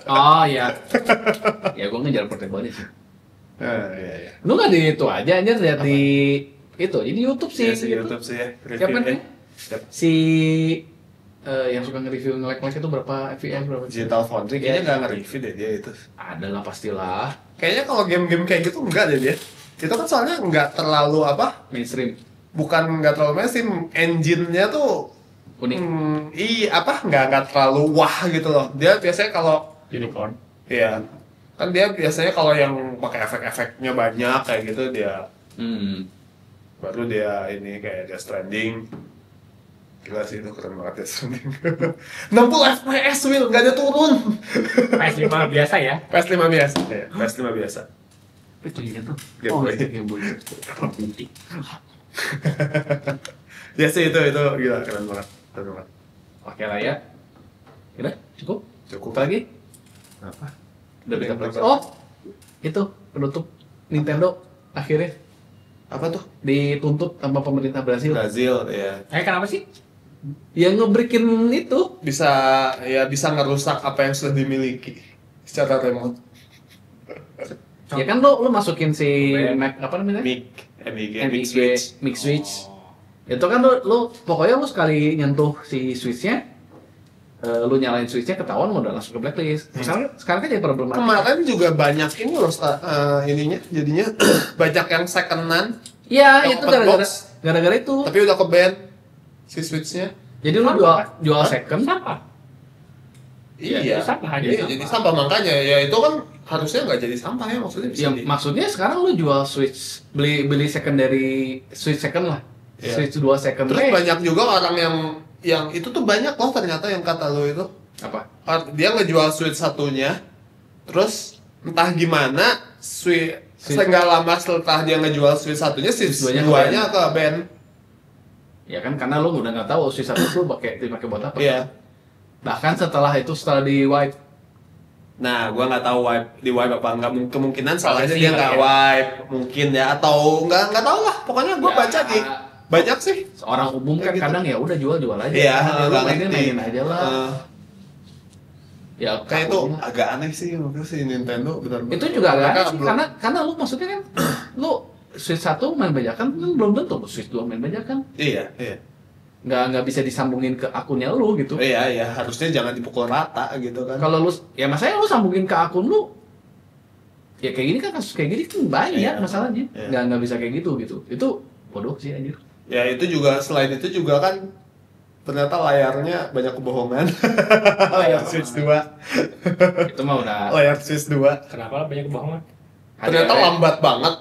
Oh iya. Ya gue ngejar portable sih. Iya. Lu nggak di itu aja lihat di itu. Ini YouTube sih. Iya sih YouTube sih ya. Siapa Review-nya. nih? Si yang suka nge-review nge-like itu berapa FPS berapa? Digital Foundry kayaknya nggak nge-review deh dia itu. Ada lah pastilah. Kayaknya kalau game-game kayak gitu enggak deh dia. Itu kan soalnya nggak terlalu apa? Mainstream. Bukan nggak terlalu mainstream, engine-nya tuh Unik. nggak terlalu wah gitu loh. Dia biasanya kalau Unicorn. iya kan dia biasanya kalau yang pakai efek-efeknya banyak kayak gitu dia baru dia ini kayak Death Stranding. Gila sih itu keren banget Death Stranding. 60 FPS Will nggak ada turun. PS5 biasa ya. PS5 biasa. Ya, PS5 biasa. Apa jadinya tuh? Game Oh, Boy. itu Game Boy. Ya sih itu gila keren banget. Keren banget. Oke lah ya. Udah, cukup? Cukup. Apa lagi? Apa? Udah kita prediksi. Oh, itu penutup Nintendo akhirnya Apa tuh? dituntut sama pemerintah Brasil. Brazil ya. Kenapa sih? Yang ngebreakin itu Bisa ngerusak apa yang sudah dimiliki secara remote. ya kan lu masukin si Band. Mac apa namanya? MIG, MIG Mix Switch. Itu kan lu pokoknya lu sekali nyentuh si switchnya, lu nyalain switchnya ketahuan udah langsung ke blacklist. Sekarang kan jadi problematik. Kemarin juga banyak ini loh ininya jadinya banyak yang second-hand Iya, yang itu open gara-gara box. gara-gara itu. tapi udah ke ban si switchnya. Jadi lu jual second. Sampah. Iya. sampah aja, Iya, sampah. jadi sampah makanya ya itu kan harusnya nggak jadi sampah ya maksudnya bisa Ya, maksudnya sekarang lu jual switch beli secondary switch second lah. Iya. Switch 2 second. Terus banyak juga orang yang itu tuh banyak loh ternyata yang kata lo itu apa? dia ngejual switch satunya terus entah gimana switch nggak lama setelah dia ngejual switch satunya switch Switch duanya ke ban. Ya kan karena lu udah nggak tahu switch satu tuh dipakai buat apa. Iya. Bahkan setelah di wipe. Nah, gua nggak tahu di wipe apa enggak, kemungkinan salahnya sih, dia nggak kali ya. wipe mungkin ya atau nggak tahu lah. Pokoknya gua Ya. baca nih banyak sih. Orang umum kan Kayak gitu. kadang ya udah jual aja. Iya, Lu nggak mainin ngerti. aja lah. Ya Kayak itu takutnya. agak aneh sih menurut si Nintendo benar-benar. Itu juga agak Mereka aneh sih belum- karena lu maksudnya kan lu switch 1 main bajakan kan belum tentu lu switch 2 main bajakan. Iya. Nggak bisa disambungin ke akunnya lu gitu. Iya, harusnya jangan dipukul rata gitu kan. Kalau lu ya masanya lu sambungin ke akun lu ya kayak gini kan kasus kayak gini kan banyak Iya. masalahnya. Iya. Nggak bisa kayak gitu. Itu bodoh sih anjir. Ya itu juga selain itu juga kan ternyata layarnya banyak kebohongan. Layar Switch 2. Itu mah udah Layar Switch 2. Kenapa banyak kebohongan? Ternyata lambat banget.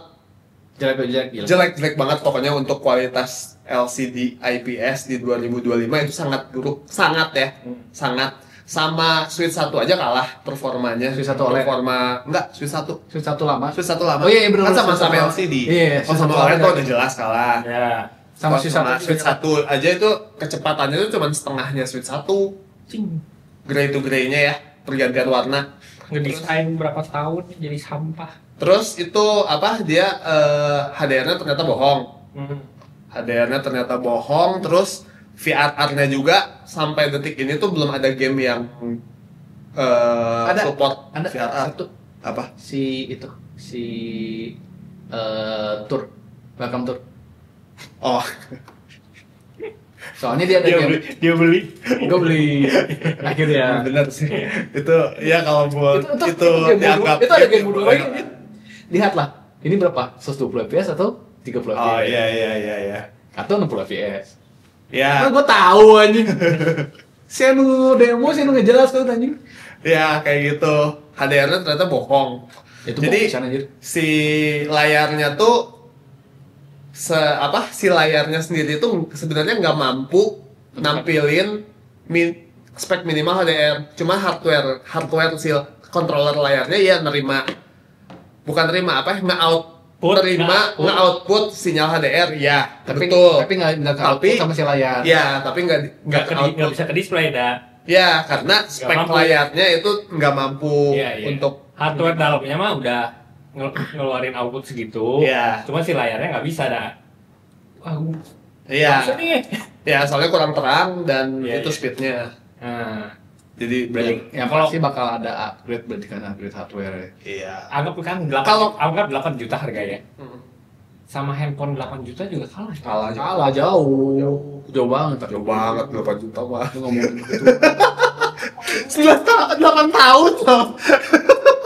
jelek gila. Jelek banget pokoknya untuk kualitas LCD IPS di 2025 itu sangat buruk. Sangat ya. Sangat. Sama Switch 1 aja kalah performanya. Switch 1 OLED? Enggak, Switch 1. Switch 1 lama. Switch 1 lama. Oh iya, bener, Kan bener, sama-sama Switch 1 LCD. Iya, Oh, sama Switch 1 OLED tuh OLED. udah jelas kalah. Ya. Sama Switch 1 Switch 1 aja itu kecepatannya itu cuma setengahnya Switch 1. Cing. Gray to gray-nya ya, pergantian warna. Ngedesain berapa tahun jadi sampah. Terus itu apa dia HDR-nya ternyata bohong. HDR-nya ternyata bohong, terus VRR-nya juga sampai detik ini tuh belum ada game yang support ada VRR. satu Apa? si tour welcome tour. Oh, Soalnya dia ada game. Dia beli. Gue beli akhirnya. bener sih. Itu ya kalau buat itu game dianggap bodoh. Itu ada game bodoh bodoh. lagi. Lihatlah, ini berapa? 120 fps atau 30 fps? Oh iya. Atau 60 fps? Ya, Kan gue tahu anjing. Si anu demo, si anu ngejelas tuh anjing. ya kayak gitu. HDR-nya ternyata bohong. Itu Jadi bohong, anjir. si layarnya tuh si layarnya sendiri tuh sebenarnya nggak mampu nampilin spek minimal HDR. Cuma hardware si controller layarnya ya bukan nerima nge-output sinyal HDR ya. Tapi betul. tapi nggak Tapi- output sama si layar. Ya, tapi nggak Nggak bisa ke display dah. Ya, karena spek mampu. layarnya itu nggak mampu Iya. untuk Hardware dalamnya mah udah ngeluarin output segitu. Iya. Cuma si layarnya nggak bisa dah. Wah, Iya. bisa nih. Ya, soalnya kurang terang dan Iya, itu iya. speednya. Nah, Jadi berarti Yang kalau pasti bakal ada upgrade berarti kan upgrade hardware ya. iya. anggap kan Kalau- 8 juta harganya. Hmm. sama handphone 8 juta juga kalah. Kalah jauh. Jauh banget. Jauh banget 8 juta mah. Lu ngomongin gitu. 8 tahun loh.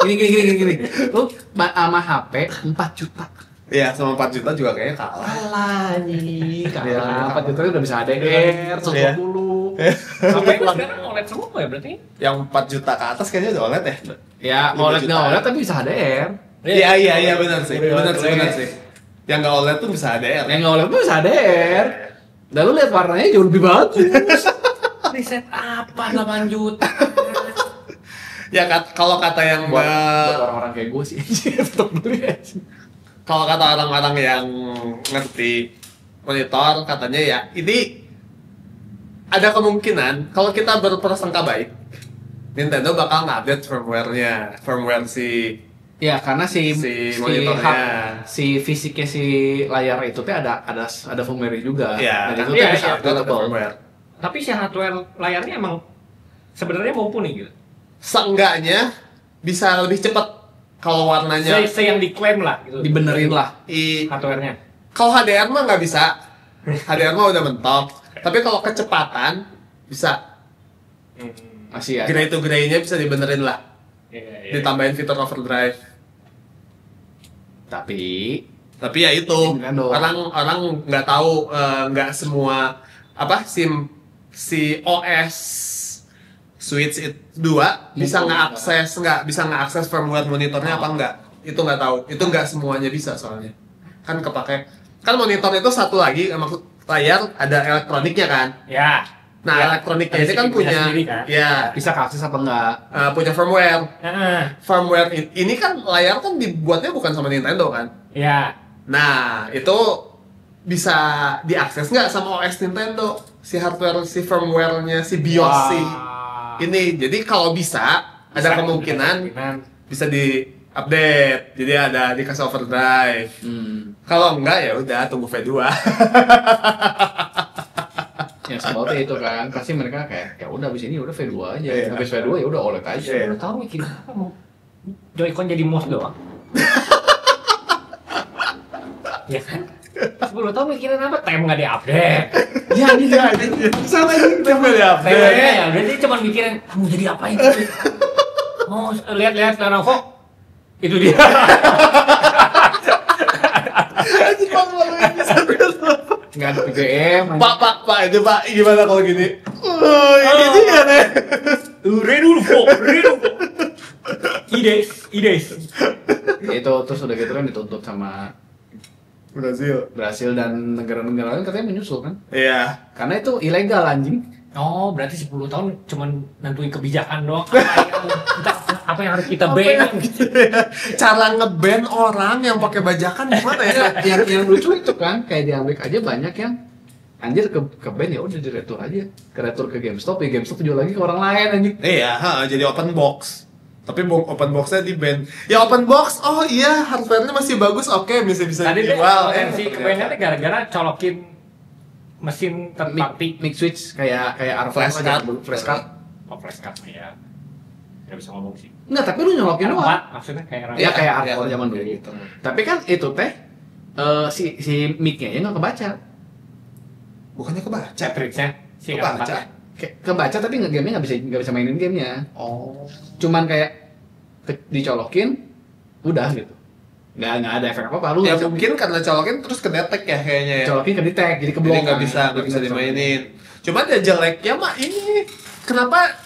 Gini. Lu sama HP 4 juta. Iya, sama 4 juta juga kayaknya kalah. Kalah nih. Iya, Kalah 4 juta udah bisa HDR 120. Sampai sekarang OLED semua ya berarti? Yang 4 juta ke atas kayaknya udah OLED ya? Ya, 5 OLED juta. nggak OLED tapi bisa HDR. Iya benar sih. Benar sih. Yang nggak OLED tuh bisa HDR. Yang nggak OLED tuh bisa HDR. Dan lu lihat warnanya jauh lebih bagus. Riset apa 8 juta? Ya kalau kata yang buat orang-orang kayak gue sih tetap beli aja. kalau kata orang-orang yang ngerti monitor katanya ya ini ada kemungkinan kalau kita berprasangka baik Nintendo bakal ngupdate firmware si Ya karena si monitornya. si fisiknya si layar itu teh ada firmware juga. ya Dan itu nanti teh bisa bisa update ada updatable. firmware. Tapi si hardware layarnya emang sebenarnya mumpuni gitu. Seenggaknya bisa lebih cepat kalau warnanya Yang diklaim lah gitu. Dibenerin lah. Hardware-nya. Kalau HDR mah nggak bisa. HDR mah udah mentok. Tapi kalau kecepatan bisa. Masih ada. Gray to gray-nya bisa dibenerin lah. Iya. Ditambahin fitur overdrive. Tapi Tapi ya itu Nintendo. orang nggak tahu nggak semua apa si OS Switch 2 bisa nggak akses firmware monitornya apa enggak, itu nggak tahu, itu nggak semuanya bisa soalnya kan kepake kan monitor itu satu lagi maksud layar ada elektroniknya kan. Ya. Nah Ya, elektroniknya ada ini kan CPU-nya punya sendiri kan? ya bisa keakses apa enggak? punya firmware. Heeh. Firmware ini kan layar kan dibuatnya bukan sama Nintendo kan. Ya. Nah, itu bisa diakses nggak sama OS Nintendo? Si hardware, si firmware-nya, si BIOS si ini. Jadi kalau bisa, ada kemungkinan bisa di-update. Jadi ada dikasih overdrive. Kalau enggak ya udah tunggu V2. Yang sebabnya itu kan pasti mereka kayak ya udah abis ini udah V2 aja. Iya. Habis V2 ya udah OLED aja. Iya. Udah tahu mikir apa mau Joy-Con jadi mouse doang. Ya kan? 10 tahun mikirin apa? Tem nggak diupdate. Ya ini ya. Sama ini coba ya. Temnya ya, udah dia cuma mikirin kamu jadi apa itu? Mau lihat-lihat Lenovo? Itu dia. Nggak ada PGM. Pak, itu Pak, gimana kalau gini? Ini juga deh. Renulvo. Ides. Itu terus udah gitu kan dituntut sama Brasil dan negara-negara lain katanya menyusul kan? Iya. Karena itu ilegal anjing. Oh, berarti 10 tahun cuman nentuin kebijakan doang. Apa yang harus kita ban? Cara nge-ban orang yang pakai bajakan gimana ya? yang lucu itu kan kayak di Amerika aja banyak yang anjir ke band ya udah diretur aja. Ke GameStop ya GameStop jual lagi ke orang lain anjing. Iya, jadi open box. Tapi open box-nya di ban. Ya open box, oh iya hardware-nya masih bagus, oke bisa Tadi dia dijual. potensi kebanyakan gara-gara colokin mesin third party. Mic switch kayak Flash card. Flash card. Oh, flash card ya. Gak bisa ngomong sih. Enggak, tapi lu nyolokin doang. Empat, maksudnya kayak Ya kayak Iya, hardware zaman dulu gitu. Tapi kan itu teh si mic-nya ya nggak kebaca. Bukannya kebaca. cartridge-nya sih Kebaca. kebaca. Kayak kebaca tapi game-nya nggak bisa mainin gamenya. Oh. Cuman kayak dicolokin udah gitu. Nggak ada efek apa-apa lu. Ya bisa mungkin karena colokin terus kedetek ya kayaknya ya. colokin ke detect jadi Jadi keblok. nggak bisa dimainin. Cuman ya jeleknya mah ini kenapa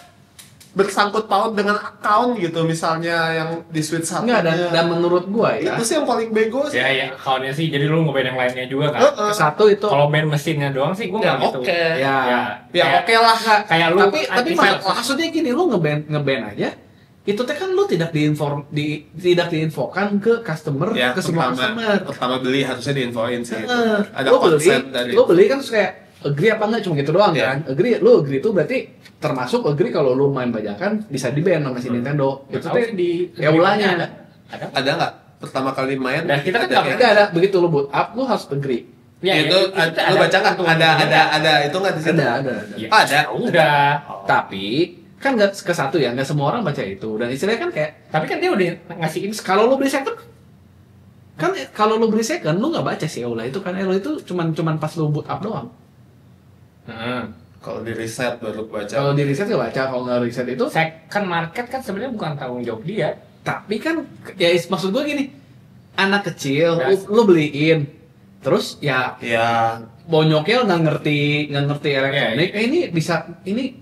bersangkut paut dengan account gitu misalnya yang di Switch satunya. Enggak, dan menurut gua ya, Itu sih yang paling bego sih. Ya, account-nya sih, jadi lu nge-ban yang lainnya juga kan. Heeh. satu itu Kalau ban mesinnya doang sih, gue Ya nggak gitu. oke. ya, Ya oke lah. Kayak lu tapi anti-virus. maksudnya gini, lu ngeban aja itu teh kan lu tidak tidak diinfokan ke customer, Ya, ke semua customer. pertama beli harusnya diinfoin sih. Ada Lu konsep dari lu beli kan terus kayak agree apa enggak cuma gitu doang Iya. kan? Agree itu berarti termasuk agree kalau lu main bajakan bisa di-ban sama si Nintendo. Nggak Itu tahu teh sih di ya ulahnya. ada. ada nggak pertama kali main? Dan kita kan ada nggak ya? Tidak ada begitu lu boot up lu harus agree. Ya, itu, tuh lu baca nggak? tuh. Ada itu nggak di situ? Ada. Ya, Ada. udah. Tapi kan nggak ke satu ya, nggak semua orang baca itu dan istilahnya kan kayak Tapi kan dia udah ngasihin kalau lu beli second Kan kalau lu beli second lu nggak baca sih EULA itu kan. EULA itu cuman pas lu boot up doang. Kalau di riset baru baca. Kalau di riset nggak baca, kalau nggak riset itu. Second market kan sebenarnya bukan tanggung jawab dia. Tapi kan ya maksud gua gini, anak kecil Yes. lu beliin, terus ya Ya, bonyoknya nggak ngerti elektronik. Ini bisa ini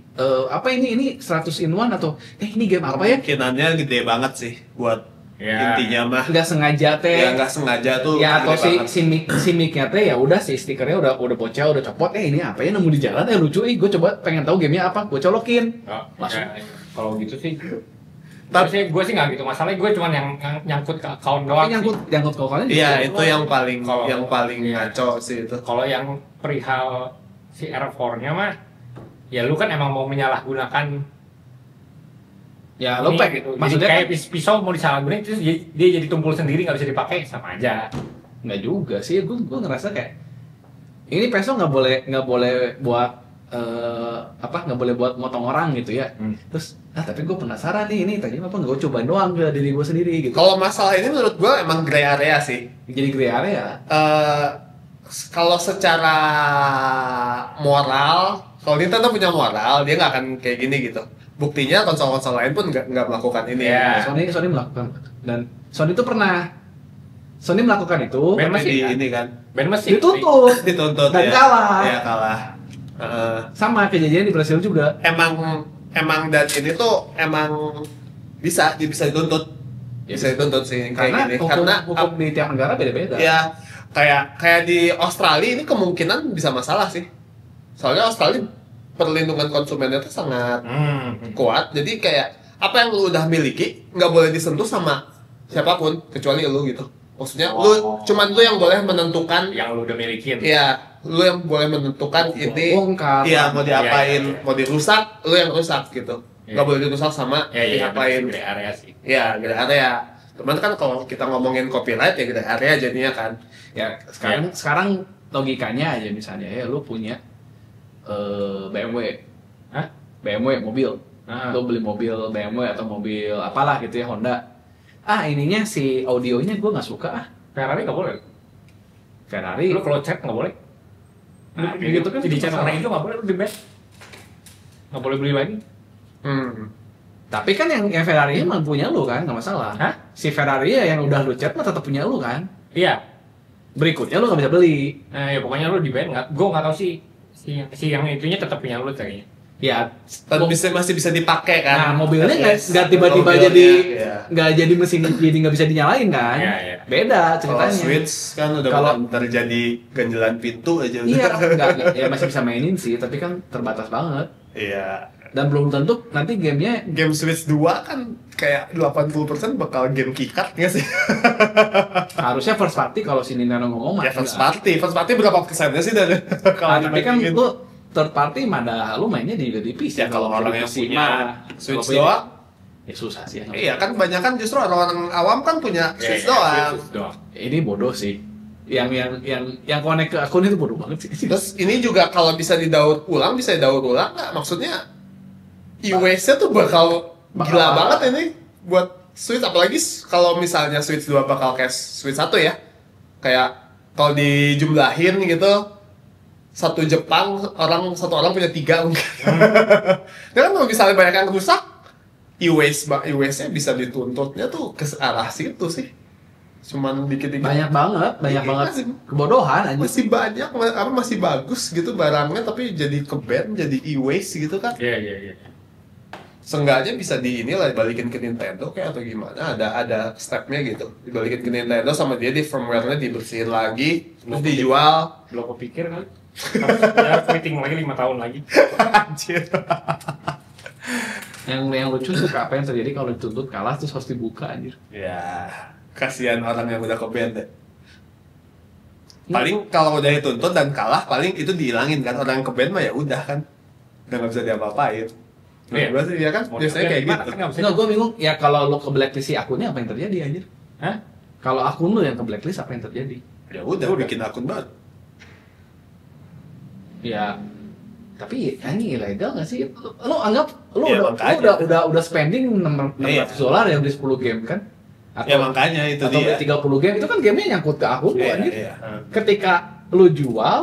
apa ini 100 in 1 atau ini game apa ya? kemungkinannya gede banget sih buat intinya mah. Nggak sengaja teh. Ya nggak sengaja tuh. Ya atau gede banget. si mic-nya teh ya udah si stikernya udah bocah udah copot, ini apa ya nemu di jalan lucu, gue coba pengen tahu gamenya apa, gue colokin. Langsung. Kalau gitu sih. Tapi gue sih nggak gitu, masalahnya gue cuma yang nyangkut ke account doang. Tapi nyangkut kokalnya. Iya, itu yang paling Iya. ngaco sih itu. Kalau yang perihal si R4-nya mah, ya lu kan emang mau menyalahgunakan. Ya lo ini pack gitu. maksudnya Jadi kayak pisau mau disalahgunain terus dia jadi tumpul sendiri nggak bisa dipakai, sama aja. nggak juga sih, gue ngerasa kayak ini peso nggak boleh buat nggak boleh buat motong orang gitu ya. Terus tapi gue penasaran nih, ini tadi apa nggak gue cobain doang ke diri gue sendiri gitu. Kalau masalah ini menurut gue emang gray area sih. Jadi gray area. Kalau secara moral, kalau Nintendo punya moral, dia nggak akan kayak gini gitu. Buktinya konsol-konsol lain pun nggak melakukan ini. Iya. Sony melakukan, dan Sony itu pernah Sony melakukan itu Ben Tapi masih di kan? ini kan masih ditutup dituntut dan ya. kalah. Ya kalah. Sama kejadian di Brazil juga. Emang dan ini tuh emang bisa dituntut. Ya, Bisa dituntut sih karena kayak gini. hukum di tiap negara beda-beda. Ya kayak di Australia ini kemungkinan bisa masalah sih. Soalnya Australia perlindungan konsumennya tuh sangat kuat. Jadi kayak apa yang lu udah miliki nggak boleh disentuh sama siapapun kecuali lu gitu. Maksudnya cuman lu yang boleh menentukan. yang lu udah milikin. Iya, lu yang boleh menentukan ini. Bongkar. Iya, mau diapain, Iya. mau dirusak, lu yang rusak gitu. Iya. Nggak boleh dirusak sama Ya, pihak lain. gede area sih. Iya, gede area. Cuman kan kalau kita ngomongin copyright ya gede area jadinya kan. Ya sekarang logikanya aja misalnya ya lu punya BMW, BMW mobil, lu beli mobil BMW atau mobil apalah gitu ya Honda. Ininya si audionya gue nggak suka Ferrari nggak boleh. Ferrari. Lu kalau chat nggak boleh. Nah, Gitu gitu kan di chat masalah. orang itu nggak boleh, lu di ban. Nggak boleh beli lagi. Tapi kan yang Ferrari emang punya lu kan, nggak masalah. Hah? Si Ferrari ya yang udah lu chat mah tetap punya lu kan. Iya. Berikutnya lu nggak bisa beli. Nah, ya pokoknya lu di ban nggak. Gue nggak tahu sih si yang itunya tetap punya lu kayaknya. Ya, Tapi masih bisa dipakai kan. nah mobilnya Yes. nggak tiba-tiba Mobilnya, jadi iya. nggak jadi mesin jadi nggak bisa dinyalain kan. Iya, iya. Beda Kalau ceritanya. Switch kan udah Kalau- terjadi ganjelan pintu aja udah. Iya, nggak, ya masih bisa mainin sih, tapi kan terbatas banget. Iya. Dan belum tentu nanti gamenya Game Switch 2 kan kayak 80% bakal game keycard nggak sih? harusnya first party kalau si Nintendo ngomong mah. Ya first party berapa persennya sih dari kalau Tapi kan dibandingin? lu third party mana lu mainnya di PC. Ya, kalau orang di yang PC punya mah, Switch kalau punya- doang, ya susah sih. iya kan banyak kan justru orang-orang awam kan punya Switch doang. Switch doang. Ini bodoh sih. Yang connect ke akun itu bodoh banget sih. Terus ini juga kalau bisa didaur ulang nggak? Maksudnya iOS-nya tuh bakal gila banget ini buat Switch, apalagi kalau misalnya Switch 2 bakal kayak Switch 1 ya. Kayak kalau dijumlahin gitu satu orang punya 3 mungkin. Ya kan kalau misalnya banyak yang rusak, iOS-nya bisa dituntutnya tuh ke arah situ sih. Cuman dikit-dikit. Banyak banget Iya, banget sih. kebodohan aja. Masih banyak, masih bagus gitu barangnya tapi jadi ke-ban, jadi e-waste gitu kan. Iya. Seenggaknya bisa inilah balikin ke Nintendo kayak atau gimana, ada stepnya gitu, dibalikin ke Nintendo sama dia di firmware-nya dibersihin lagi terus dijual. Belum kepikir kali. Harus meeting lagi 5 tahun lagi. Anjir. Yang lucu tuh apa yang terjadi kalau dituntut kalah terus harus dibuka anjir. Ya kasihan orang yang udah ke-ban deh. Paling kalau udah dituntut dan kalah paling itu dihilangin kan, orang yang ke-ban mah ya udah kan udah nggak bisa diapa-apain. Iya. Gua sih ya kan biasanya kayak Gimana? gitu. Kan nggak bisa. Nggak, gue bingung ya kalau lo ke blacklist si akunnya apa yang terjadi anjir? Hah? Kalau akun lo yang ke blacklist apa yang terjadi? Ya udah bikin akun baru. Ya tapi ini ilegal nggak sih? Lo anggap lo Ya, udah makanya. udah spending $600 ya beli 10 game kan? Atau, Ya makanya itu atau dia. beli 30 game itu kan gamenya nyangkut ke akun lu Iya, anjir. iya. Ketika lu jual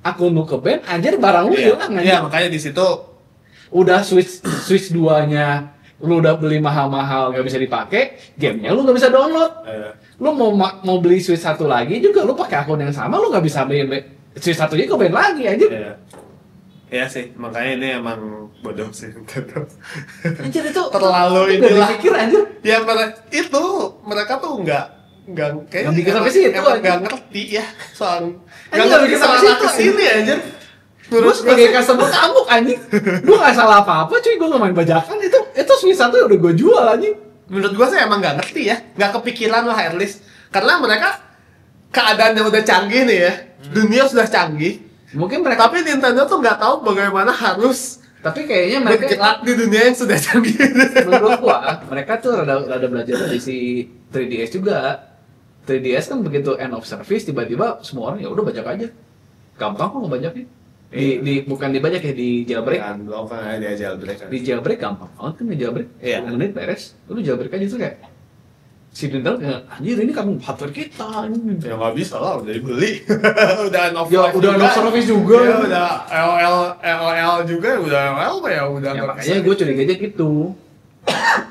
akun lu ke band, anjir barang lu Iya, hilang iya, anjir. makanya di situ Udah switch 2-nya lu udah beli mahal-mahal nggak bisa dipakai, gamenya lu nggak bisa download. Lu mau beli switch 1 lagi juga lu pakai akun yang sama, lu nggak bisa beli switch 1-nya ke band lagi anjir. iya. Iya sih, makanya ini emang bodoh sih Nintendo. Anjir itu Terlalu itu nggak inilah. dipikir anjir. Ya mereka tuh nggak kayaknya Nggak mikir sampai emang- situ, emang anjing. nggak ngerti ya soal Anjing, nggak nggak ngerti mikir sampai soal situ, kesini aja. Gue sebagai customer ngamuk anjing. Gue nggak salah apa-apa cuy, gue nggak main bajakan itu switch 1 udah gue jual anjing. Menurut gua sih emang nggak ngerti ya, nggak kepikiran lah at least karena mereka keadaannya udah canggih nih ya, dunia sudah canggih. Mungkin mereka Tapi Nintendo tuh nggak tahu bagaimana harus tapi kayaknya mereka bergerak di dunia yang sudah canggih. menurut gua mereka tuh rada belajar dari si 3DS juga. 3DS kan begitu end of service tiba-tiba semua orang ya udah bajak aja. Gampang kok ngebajaknya. Bukan dibajak ya, di jailbreak. Kan belum kan ada jailbreak kan. Di jailbreak gampang banget kan di jailbreak. Iya. 10 menit beres. Lu jailbreak aja tuh kayak si Nintendo kayak anjir ini kamu hardware kita anjing. Ya nggak bisa lah, udah dibeli. Udah end of Ya life udah juga. no service juga. Ya udah LOL juga udah LOL ya udah Ya nggak makanya bisa. gue curiganya gitu.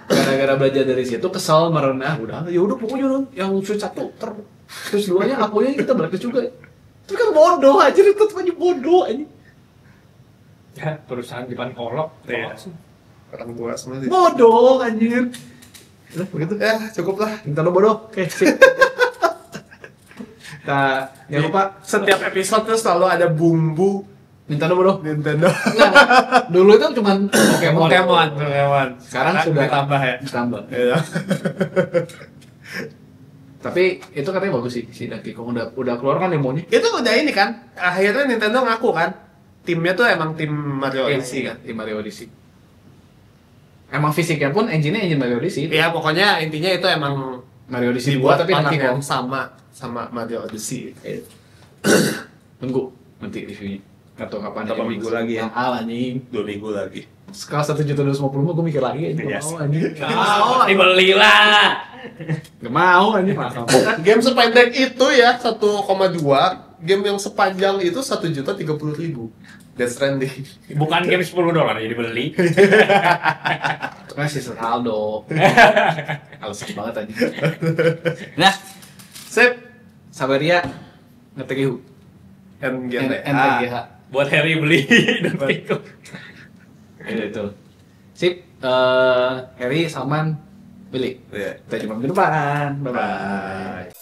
Gara-gara belajar dari situ kesel merenah udah ya udah pokoknya dong yang switch 1 terus 2-nya akunnya kita blacklist juga. Itu kan bodoh aja itu tetap aja bodoh aja. Ya, perusahaan di depan kolok. Iya. Orang tua semua sih. Bodoh anjir. Udah begitu. Ya cukup lah. Nintendo bodoh. Oke, sip. Nah, jangan lupa Setiap episode tuh selalu ada bumbu Nintendo bodoh. Nintendo. Enggak, dulu itu cuman Pokemon. Sekarang sudah ditambah ya. ditambah. Iya. Tapi itu katanya bagus sih si Donkey Kong udah keluar kan demonya. Itu udah ini kan. Akhirnya Nintendo ngaku kan. Timnya tuh emang tim Mario Odyssey kan. Di Mario Odyssey. Emang fisiknya pun engine-nya engine Mario Odyssey. Iya pokoknya intinya itu emang Mario Odyssey 2 dibuat tapi orang Donkey yang Kong. sama Mario Odyssey. Tunggu nanti reviewnya. Gak tau kapan. Berapa minggu lagi ya? Mahal anjing. 2 minggu lagi. Sekarang 1.250.000 gue mikir lagi anjing. Gak Yes. mau anjing. Dibelilah. Gak mau anjing mahal. Game sependek itu ya 1,2. Game yang sepanjang itu 1.030.000. Death Stranding. Bukan game $10 ya dibeli. Itu kan si Ronaldo. Alasan banget anjing. Nah, Sip. Saberia ngetegihu. NGTH. NTGH. Buat Harry beli dan Pico. Itu. Sip, Harry, Salman, Billy. Iya. Kita jumpa minggu depan. Bye-bye. Bye.